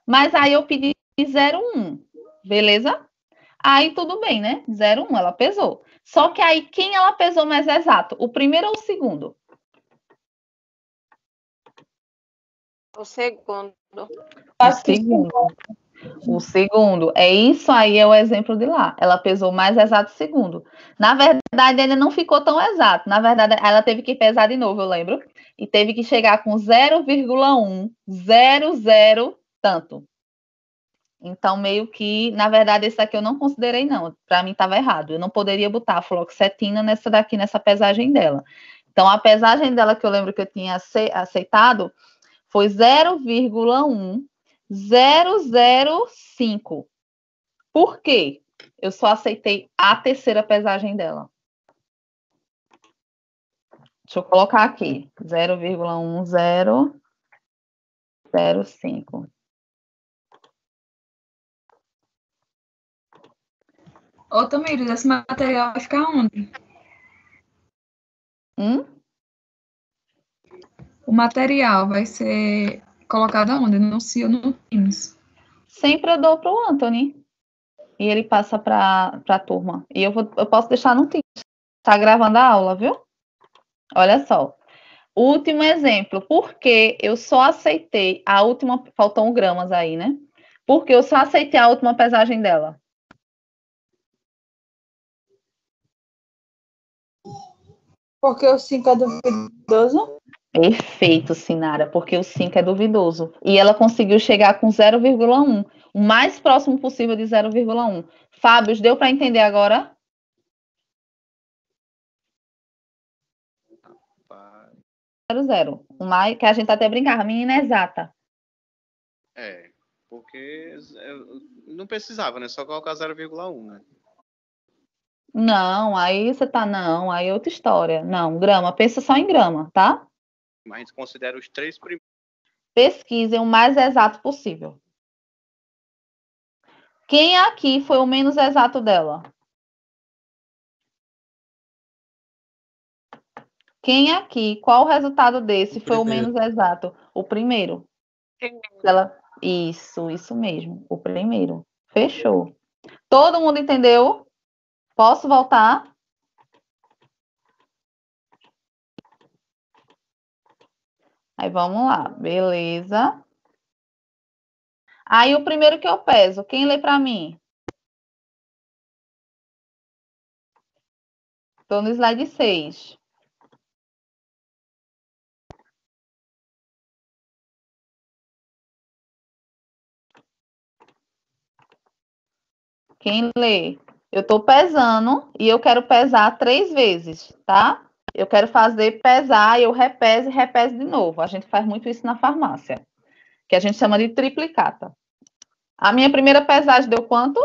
Mas aí eu pedi 0,1, beleza? Aí tudo bem, né? 0,1, ela pesou. Só que aí quem ela pesou mais exato? O primeiro ou o segundo? O segundo. O segundo. O segundo. É isso aí, é o exemplo de lá. Ela pesou mais exato o segundo. Na verdade, ainda não ficou tão exato. Na verdade, ela teve que pesar de novo, eu lembro. E teve que chegar com 0,100 tanto. Então, meio que, na verdade, esse aqui eu não considerei, não. Para mim, estava errado. Eu não poderia botar a fluoxetina nessa pesagem dela. Então, a pesagem dela que eu lembro que eu tinha aceitado foi 0,1005. Por quê? Eu só aceitei a terceira pesagem dela. Deixa eu colocar aqui. 0,1005. Ô, Tamires, esse material vai ficar onde? O material vai ser colocado aonde? No Teams. Sempre eu dou para o Anthony. E ele passa para a turma. E eu posso deixar no Teams. Tá gravando a aula, viu? Olha só. Último exemplo. Por que eu só aceitei a última... Faltam gramas aí, né? Porque eu só aceitei a última pesagem dela. Porque o 5 é duvidoso? Perfeito, Sinara, porque o 5 é duvidoso. E ela conseguiu chegar com 0,1, o mais próximo possível de 0,1. Fábio, deu para entender agora? Zero. O mais que a gente até brincava, menina exata. Porque não precisava, né? Só colocar 0,1, né? Não, aí você tá, não, aí é outra história. Não, grama, pensa só em grama, tá? Mas a gente considera os 3 primeiros. Pesquisem o mais exato possível. Quem aqui foi o menos exato dela? Quem aqui, qual o resultado desse foi o menos exato? O primeiro. Isso mesmo, o primeiro. Fechou. Todo mundo entendeu? Posso voltar? Aí vamos lá, beleza. Aí o primeiro que eu peso, quem lê para mim? Estou no slide 6. Quem lê? Eu estou pesando e eu quero pesar 3 vezes, tá? Eu quero fazer pesar, eu repeso e repeso de novo. A gente faz muito isso na farmácia, que a gente chama de triplicata. A minha primeira pesagem deu quanto?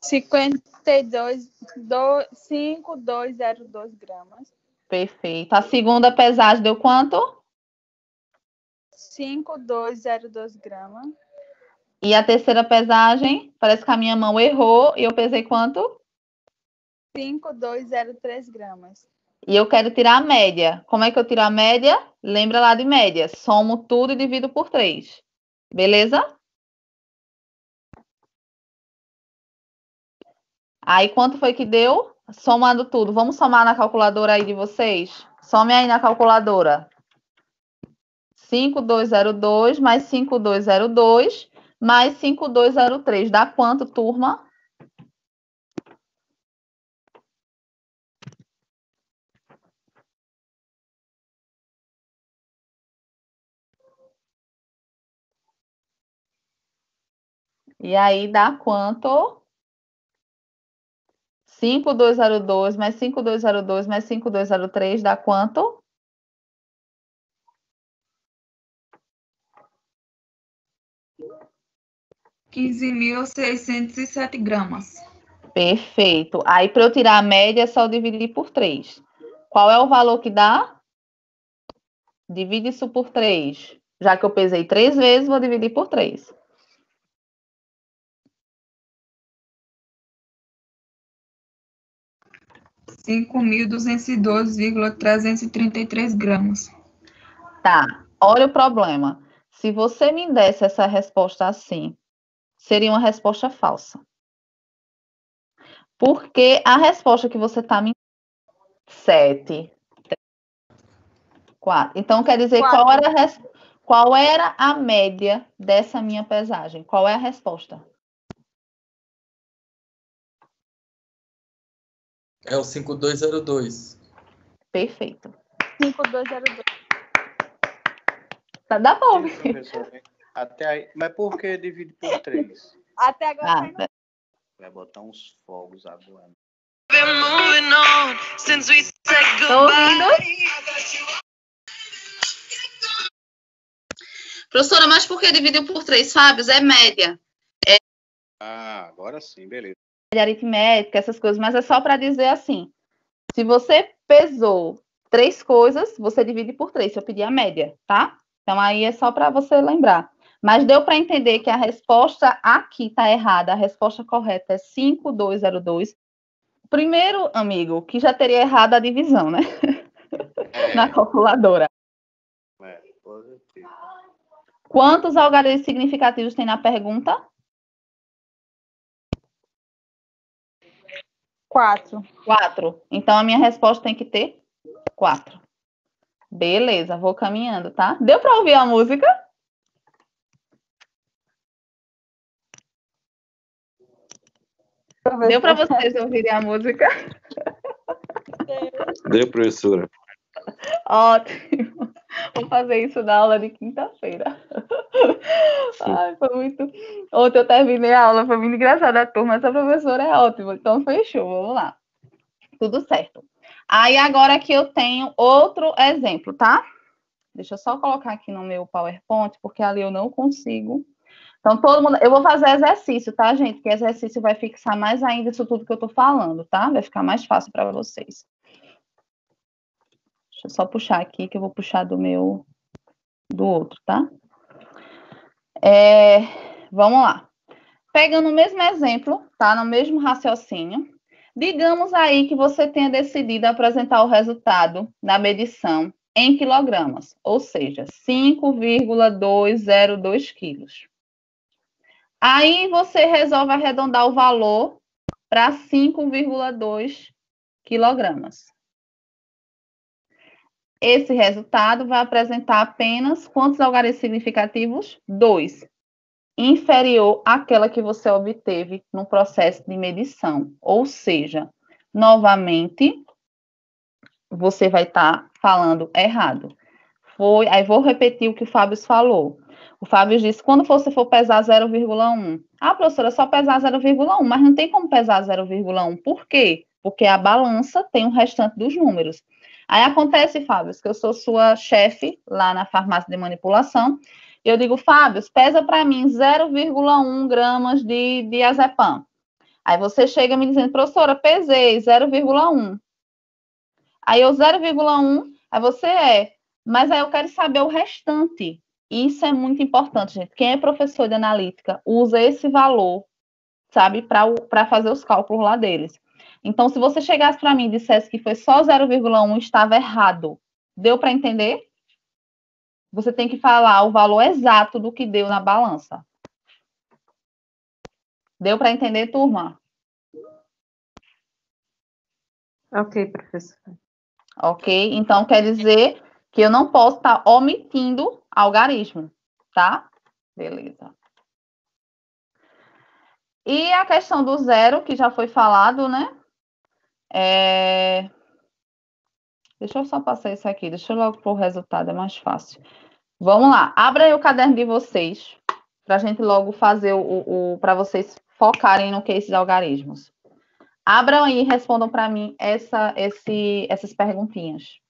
5202 gramas. Perfeito. A segunda pesagem deu quanto? 5202 gramas. E a terceira pesagem, parece que a minha mão errou e eu pesei quanto? 5203 gramas. E eu quero tirar a média. Como é que eu tiro a média? Lembra lá de média. Somo tudo e divido por 3. Beleza? Aí, quanto foi que deu? Somando tudo. Vamos somar na calculadora aí de vocês? Some aí na calculadora. 5202 mais 5202 mais 5203. Dá quanto, turma? E aí dá quanto? 5202 mais 5202 mais 5203 dá quanto? 15.607 gramas. Perfeito. Aí, para eu tirar a média, é só dividir por 3. Qual é o valor que dá? Divide isso por 3. Já que eu pesei 3 vezes, vou dividir por 3. Cinco mil 202,333 gramas. Tá. Olha o problema. Se você me desse essa resposta assim, seria uma resposta falsa. Porque a resposta que você está me 7, 4. Então, quer dizer, qual era a média dessa minha pesagem? Qual é a resposta? É o 5202. Perfeito. 5202. Dá bom. Até aí. Mas por que divide por 3? Até agora não. Vai botar uns fogos agora. Tô ouvindo? Professora, mas por que dividiu por 3, Fábio? É média. Ah, agora sim, beleza. De aritmética, essas coisas, mas é só para dizer assim, se você pesou 3 coisas, você divide por 3, se eu pedir a média, tá? Então, aí é só para você lembrar. Mas deu para entender que a resposta aqui está errada, a resposta correta é 5202. Primeiro, amigo, que já teria errado a divisão, né? Na calculadora. Positivo. Quantos algarismos significativos tem na pergunta? 4. 4. Então, a minha resposta tem que ter 4. Beleza, vou caminhando, tá? Deu para ouvir a música? Deu para vocês ouvirem a música? Deu, professora. Ótimo. Vou fazer isso na aula de quinta-feira. Ai, foi muito... Ontem eu terminei a aula, foi muito engraçada a turma. Essa professora é ótima. Então, fechou. Vamos lá. Tudo certo. Aí, agora aqui eu tenho outro exemplo, tá? Deixa eu só colocar aqui no meu PowerPoint, porque ali eu não consigo. Então, todo mundo... Eu vou fazer exercício, tá, gente? Que exercício vai fixar mais ainda isso tudo que eu tô falando, tá? Vai ficar mais fácil para vocês. Deixa eu só puxar aqui, que eu vou puxar do outro, tá? Vamos lá. Pegando o mesmo exemplo, tá? No mesmo raciocínio. Digamos aí que você tenha decidido apresentar o resultado da medição em quilogramas, ou seja, 5,202 quilos. Aí você resolve arredondar o valor para 5,2 quilogramas. Esse resultado vai apresentar apenas quantos algarismos significativos? 2. Inferior àquela que você obteve no processo de medição. Ou seja, novamente, você vai estar falando errado. Aí vou repetir o que o Fábio falou. O Fábio disse, quando você for pesar 0,1. Ah, professora, só pesar 0,1, mas não tem como pesar 0,1. Por quê? Porque a balança tem o restante dos números. Aí acontece, Fábio, que eu sou sua chefe lá na farmácia de manipulação, e eu digo, Fábio, pesa para mim 0,1 gramas de diazepam. Aí você chega me dizendo, professora, pesei 0,1. Aí eu 0,1, aí você mas aí eu quero saber o restante. Isso é muito importante, gente. Quem é professor de analítica usa esse valor, sabe, para fazer os cálculos lá deles. Então, se você chegasse para mim e dissesse que foi só 0,1, estava errado. Deu para entender? Você tem que falar o valor exato do que deu na balança. Deu para entender, turma? Ok, professora. Ok? Então, quer dizer que eu não posso estar omitindo algarismo, tá? Beleza. E a questão do zero, que já foi falado, né? Deixa eu só passar isso aqui, deixa eu logo para o resultado, é mais fácil. Vamos lá, abra aí o caderno de vocês, para a gente logo fazer para vocês focarem no que é esses algarismos. Abram aí e respondam para mim essas perguntinhas.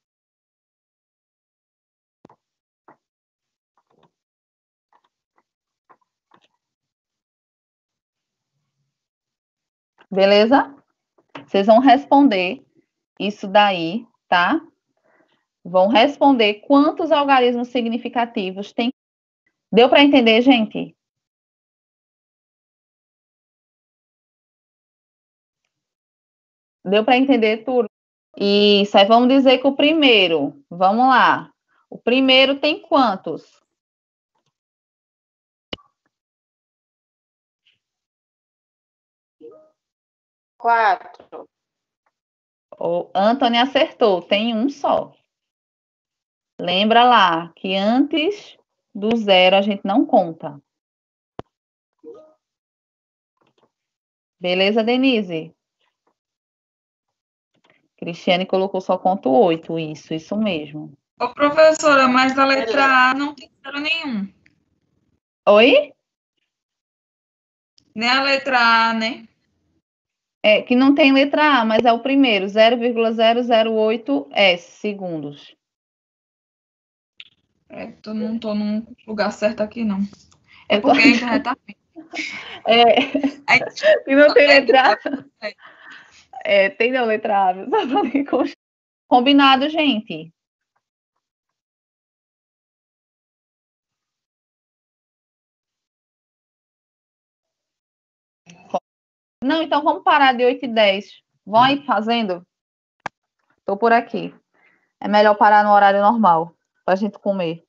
Beleza? Vocês vão responder isso daí, tá? Vão responder quantos algarismos significativos tem. Deu para entender, gente? Deu para entender tudo? Isso, aí vamos dizer que o primeiro, vamos lá. O primeiro tem quantos? 4. O Anthony acertou, tem um só. Lembra lá que antes do zero a gente não conta. Beleza, Denise? Cristiane colocou só conto 8, isso mesmo. Ô, professora, mas a letra A não tem zero nenhum. Oi? Nem a letra A, né? É, que não tem letra A, mas é o primeiro, 0,008 segundos. Não tô num lugar certo aqui, não. É porque a internet tá ruim. E não tem letra A. Tem não letra A, viu? Combinado, gente. Não, então vamos parar de 8 e 10. Vão aí fazendo? Tô por aqui. É melhor parar no horário normal, pra gente comer.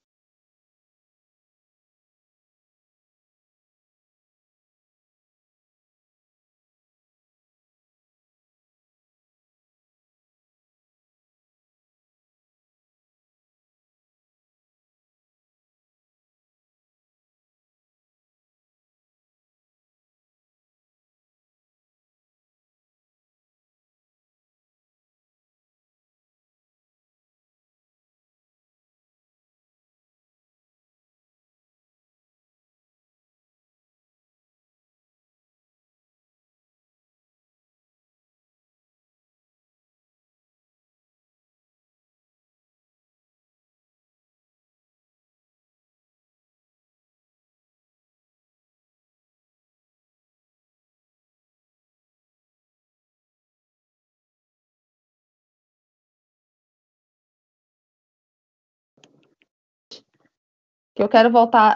Que eu quero voltar.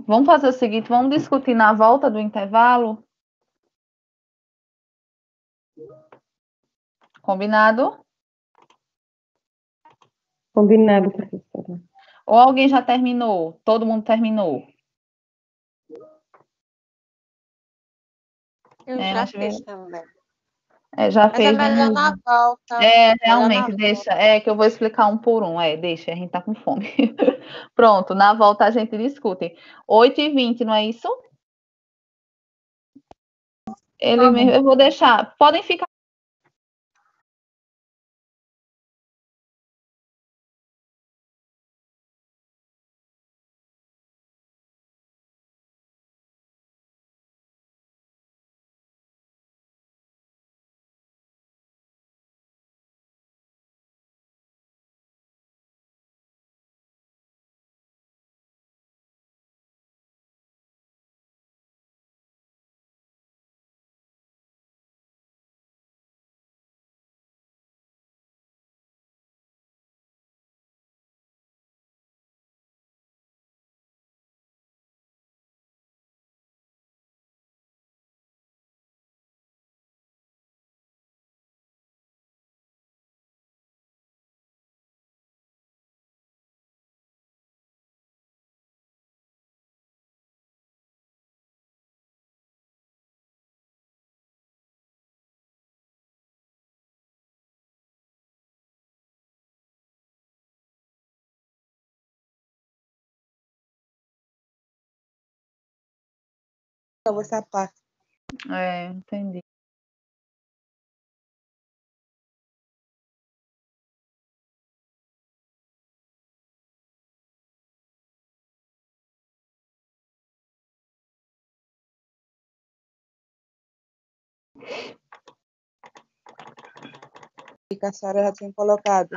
Vamos fazer o seguinte, vamos discutir na volta do intervalo? Combinado? Combinado, professora. Ou alguém já terminou? Todo mundo terminou? Eu já fiz também. Já Mas fez. é melhor na volta. Realmente, deixa. Que eu vou explicar um por um. Deixa, a gente tá com fome. Pronto, na volta a gente discute. 8h20, não é isso? Eu vou deixar. Podem ficar. essa parte. Entendi. Que a senhora já tinha colocado.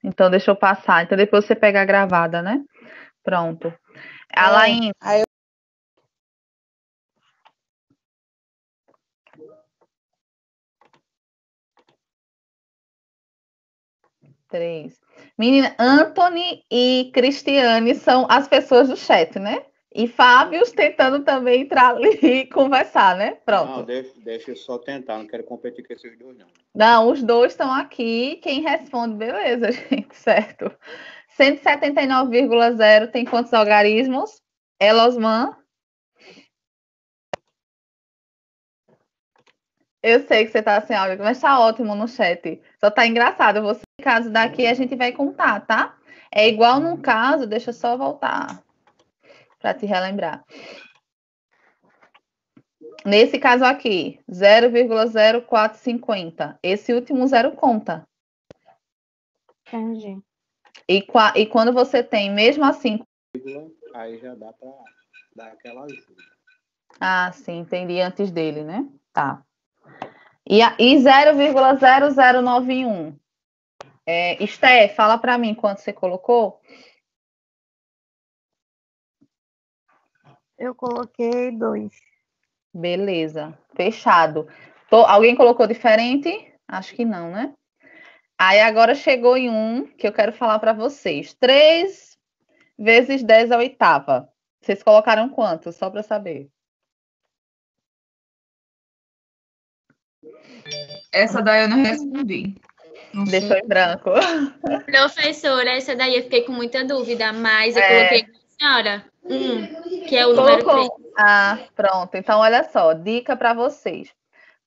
Então deixa eu passar. Então depois você pega a gravada, né? Pronto. Alaine. Aí eu... 3. Menina, Anthony e Cristiane são as pessoas do chat, né? E Fábio tentando também entrar ali e conversar, né? Pronto. Não, deixa eu só tentar, não quero competir com esses dois, não. Não, os dois estão aqui. Quem responde, beleza, gente, certo. 179,0 tem quantos algarismos? Elosman? Eu sei que você tá sem áudio, mas tá ótimo no chat. Só tá engraçado. Você, caso daqui, a gente vai contar, tá? É igual no caso, deixa eu só voltar para te relembrar. Nesse caso aqui, 0,0450. Esse último zero conta. Entendi. E quando você tem, mesmo assim... Aí já dá para dar aquela ajuda. Sim, entendi antes dele, né? Tá. E 0,0091. Esté, fala para mim quanto você colocou. Eu coloquei 2. Beleza, fechado. Alguém colocou diferente? Acho que não, né? Aí agora chegou em um que eu quero falar para vocês. 3 vezes 10 à oitava. Vocês colocaram quanto? Só para saber. Essa daí eu não respondi. Deixou em branco. Professora, essa daí eu fiquei com muita dúvida, mas eu coloquei com a senhora. Que é o número 3. Pronto. Então, olha só, dica para vocês.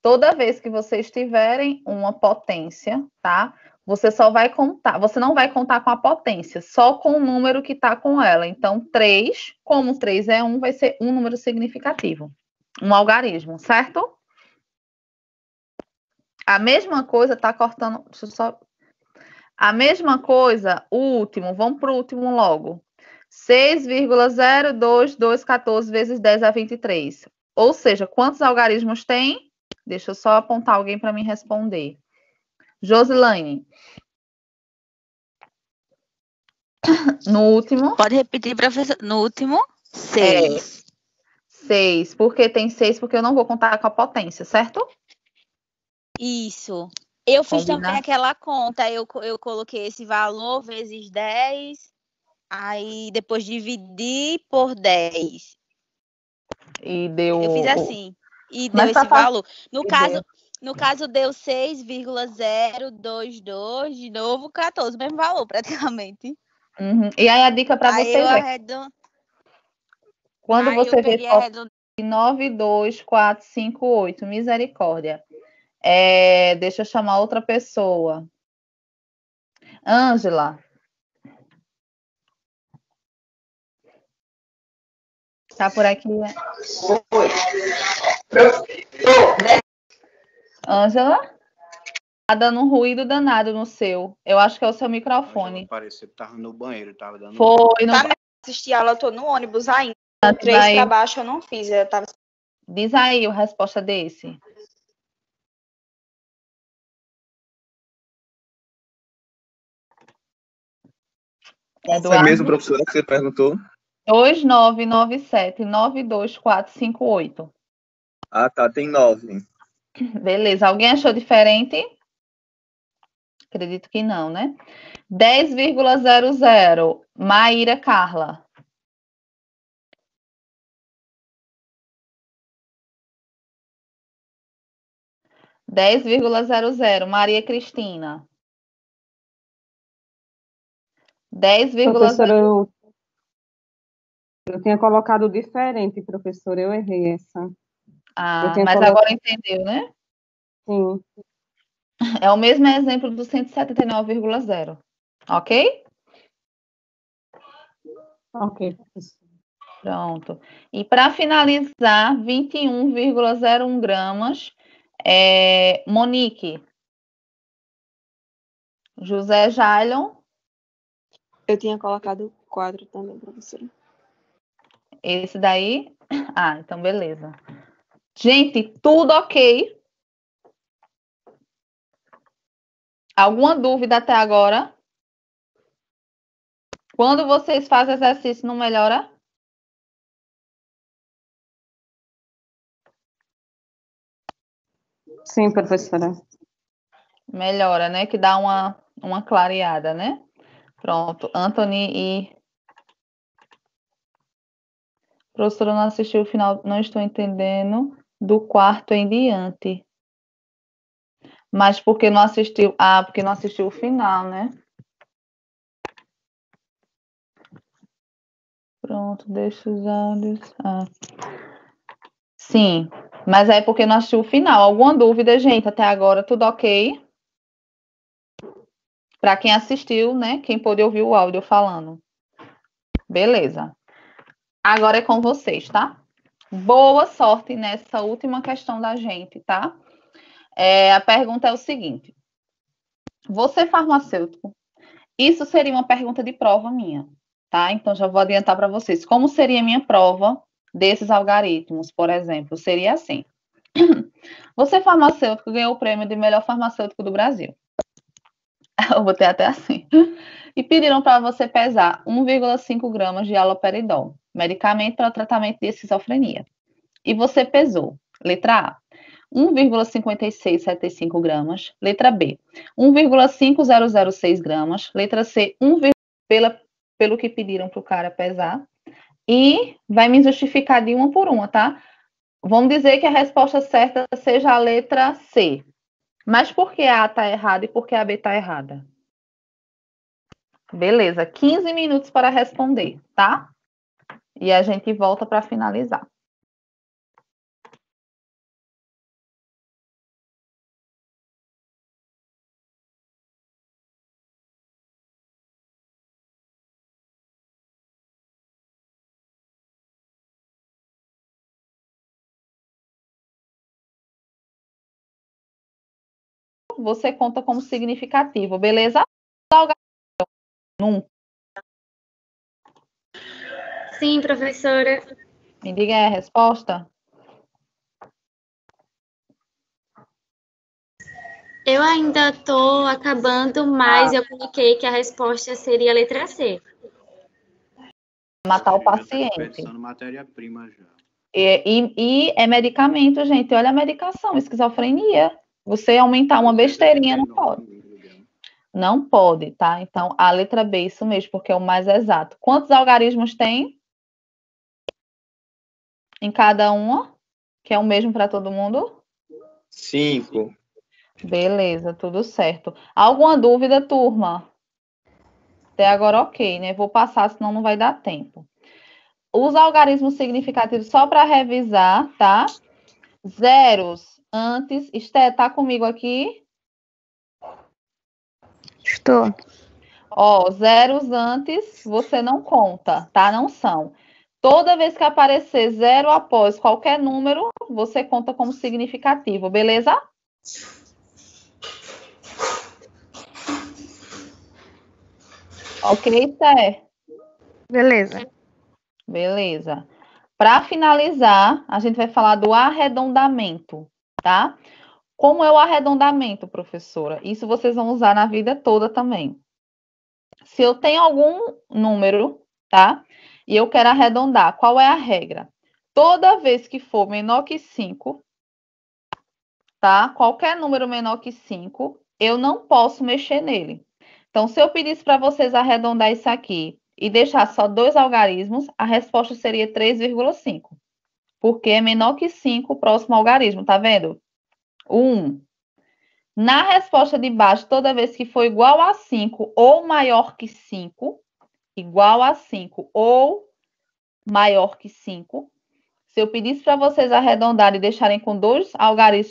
Toda vez que vocês tiverem uma potência, tá? Você só vai contar, você não vai contar com a potência, só com o número que está com ela. Então, 3, como 3 é 1, vai ser um número significativo. Um algarismo, certo? A mesma coisa tá cortando. Deixa eu só. A mesma coisa, o último, vamos para o último logo. 6,02214 vezes 10 a 23. Ou seja, quantos algarismos tem? Deixa eu só apontar alguém para me responder. Josilaine. No último. Pode repetir, professor. No último, 6. 6. Por que tem 6? Porque eu não vou contar com a potência, certo? Isso. Eu fiz Combina. também aquela conta. Eu coloquei esse valor vezes 10. Aí depois dividi por 10. E deu. Eu fiz assim. E deu Mas esse valor. deu. No caso, deu 6,022, de novo, 14. Mesmo valor, praticamente. Uhum. E aí a dica para você eu é. arredondo... Quando aí você eu vê peguei arredondo... 9, 2, 4, 5, 8. Misericórdia. Deixa eu chamar outra pessoa. Ângela. Tá por aqui? Ângela? Tá dando um ruído danado no seu. Eu acho que é o seu microfone. Parecia que tava no banheiro, tava dando. Foi. Não... Tá, assisti aula, eu tô no ônibus ainda. 3 para baixo eu não fiz. Eu tava... Diz aí a resposta desse. É mesmo, professora, que você perguntou? 2997 92458. Tá, tem 9. Beleza. Alguém achou diferente? Acredito que não, né? 10,00. Maíra Carla. Maria Cristina. 10,00. Professora, eu tinha colocado diferente, professora, eu errei essa. Mas agora entendeu, né? Sim. É o mesmo exemplo do 179,0. Ok? Ok, professora. Pronto. E para finalizar, 21,01 gramas. Monique. José Jailon. Eu tinha colocado 4 também, professora. Esse daí? Ah, então beleza. Gente, tudo ok? Alguma dúvida até agora? Quando vocês fazem exercício, não melhora? Sim, professora. Melhora, né? Que dá uma clareada, né? Pronto. Anthony e... Professora, não assistiu o final, não estou entendendo do quarto em diante. Mas porque não assistiu... Ah, porque não assistiu o final, né? Pronto, deixa os olhos... Ah. Sim, mas é porque não assistiu o final. Alguma dúvida, gente? Até agora, tudo ok? Para quem assistiu, né? Quem pôde ouvir o áudio falando. Beleza. Agora é com vocês, tá? Boa sorte nessa última questão da gente, tá? A pergunta é o seguinte. Você farmacêutico, isso seria uma pergunta de prova minha, tá? Então já vou adiantar para vocês. Como seria a minha prova desses algoritmos, por exemplo? Seria assim. Você farmacêutico ganhou o prêmio de melhor farmacêutico do Brasil. Eu botei até assim. E pediram para você pesar 1,5 gramas de haloperidol, medicamento para tratamento de esquizofrenia. E você pesou, letra A, 1,5675 gramas, letra B, 1,5006 gramas, letra C, pelo que pediram para o cara pesar, e vai me justificar de uma por uma, tá? Vamos dizer que a resposta certa seja a letra C. Mas por que a está errada e por que a B está errada? Beleza, 15 minutos para responder, tá? E a gente volta para finalizar. Você conta como significativo, beleza? Sim, professora. Me diga aí a resposta. Eu ainda estou acabando, mas eu coloquei que a resposta seria a letra C. Matar o paciente. Pensando matéria-prima já. E é medicamento, gente. Olha a medicação, esquizofrenia. Você aumentar uma besteirinha não pode. Não pode, tá? Então, a letra B, isso mesmo, porque é o mais exato. Quantos algarismos tem? Em cada uma? Que é o mesmo para todo mundo? 5. Beleza, tudo certo. Alguma dúvida, turma? Até agora, ok, né? Vou passar, senão não vai dar tempo. Os algarismos significativos, só para revisar, tá? Zeros antes. Esté, tá comigo aqui? Estou. Ó, zeros antes, você não conta, tá? Não são. Toda vez que aparecer zero após qualquer número, você conta como significativo, beleza? Ok, Té? Beleza. Beleza. Para finalizar, a gente vai falar do arredondamento, tá? Como é o arredondamento, professora? Isso vocês vão usar na vida toda também. Se eu tenho algum número, tá? E eu quero arredondar, qual é a regra? Toda vez que for menor que 5, tá? Qualquer número menor que 5, eu não posso mexer nele. Então, se eu pedisse para vocês arredondar isso aqui e deixar só 2 algarismos, a resposta seria 3,5. Porque é menor que 5 o próximo algarismo, tá vendo? 1. Na resposta de baixo, toda vez que for igual a 5 ou maior que 5, igual a 5 ou maior que 5, se eu pedisse para vocês arredondarem e deixarem com 2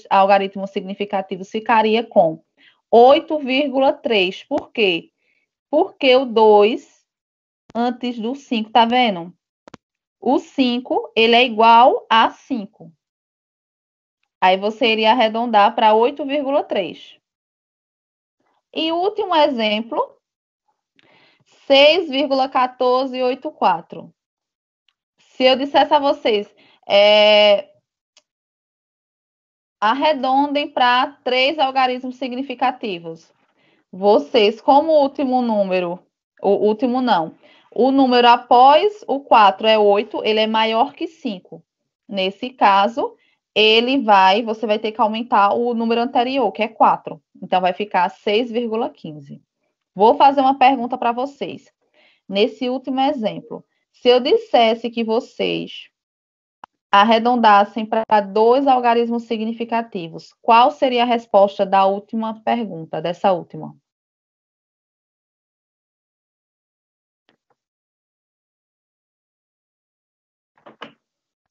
algarismos significativos, ficaria com 8,3. Por quê? Porque o 2 antes do 5, tá vendo? o 5, ele é igual a 5. Aí você iria arredondar para 8,3. E último exemplo, 6,1484. Se eu dissesse a vocês, arredondem para 3 algarismos significativos. Vocês, como o último número, o número após o 4 é 8, ele é maior que 5. Nesse caso, você vai ter que aumentar o número anterior, que é 4. Então, vai ficar 6,15. Vou fazer uma pergunta para vocês. Nesse último exemplo, se eu dissesse que vocês arredondassem para 2 algarismos significativos, qual seria a resposta da última pergunta, dessa última?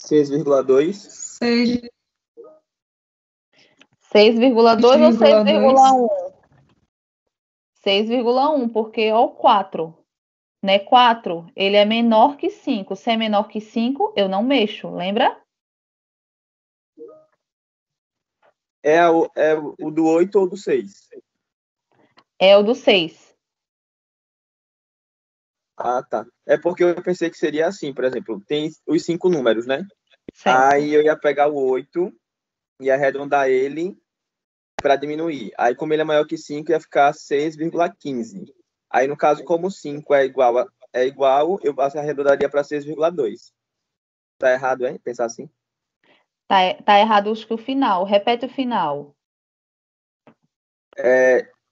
(6,2). 6,2 ou 6,1? 6,1, porque ó, o 4. Né? 4, ele é menor que 5. Se é menor que 5, eu não mexo, lembra? É o do 8 ou do 6? É o do 6. Ah, tá. É porque eu pensei que seria assim, por exemplo, tem os 5 números, né? Certo. Aí eu ia pegar o 8 e arredondar ele para diminuir. Aí, como ele é maior que 5, ia ficar 6,15. Aí, no caso, como o 5 é igual, eu arredondaria para 6,2. Tá errado, hein? Pensar assim? Tá errado, acho que o final. Repete o final.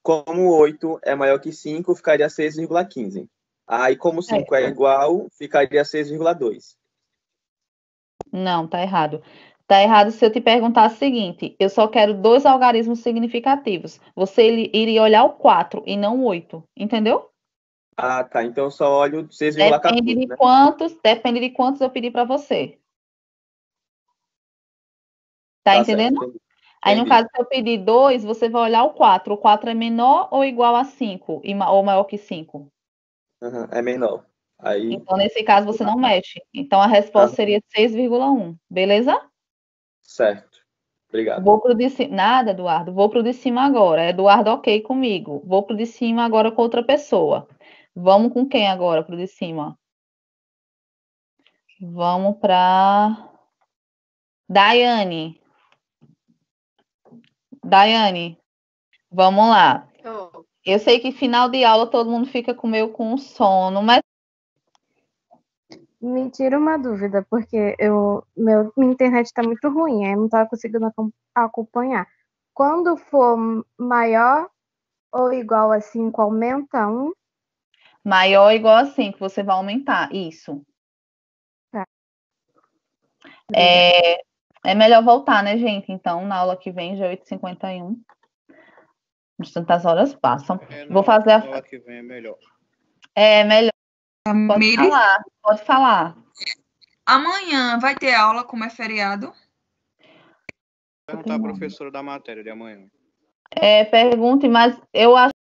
Como o 8 é maior que 5, ficaria 6,15. Aí, como o 5 é igual, ficaria 6,2. Não, tá errado. Tá errado se eu te perguntar o seguinte: eu só quero 2 algarismos significativos. Você iria olhar o 4 e não o 8, entendeu? Ah, tá. Então eu só olho 6,14, Depende de quantos eu pedir para você. Tá entendendo? Certo, Aí, no caso, se eu pedir 2, você vai olhar o 4. O 4 é menor ou igual a 5? Ou maior que 5? É menor. Aí... Então, nesse caso, você não mexe. Então, a resposta seria 6,1. Beleza? Certo. Obrigado. Vou pro de cima. Nada, Eduardo. Vou pro de cima agora. Eduardo, ok comigo. Vou pro de cima agora com outra pessoa. Vamos com quem agora pro de cima? Vamos para Daiane. Daiane, vamos lá. Eu sei que final de aula todo mundo fica com sono, mas me tira uma dúvida, porque minha internet está muito ruim, aí eu não estava conseguindo acompanhar. Quando for maior ou igual a 5, aumenta 1? Maior ou igual a 5, você vai aumentar, isso. Tá. É melhor voltar, né, gente? Então, na aula que vem, já é 8h51. Tantas horas passam. Vou fazer a aula que vem é melhor. É melhor. Miri? Pode falar. Amanhã vai ter aula, como é feriado? Vou perguntar a professora da matéria de amanhã. Pergunte, mas eu acho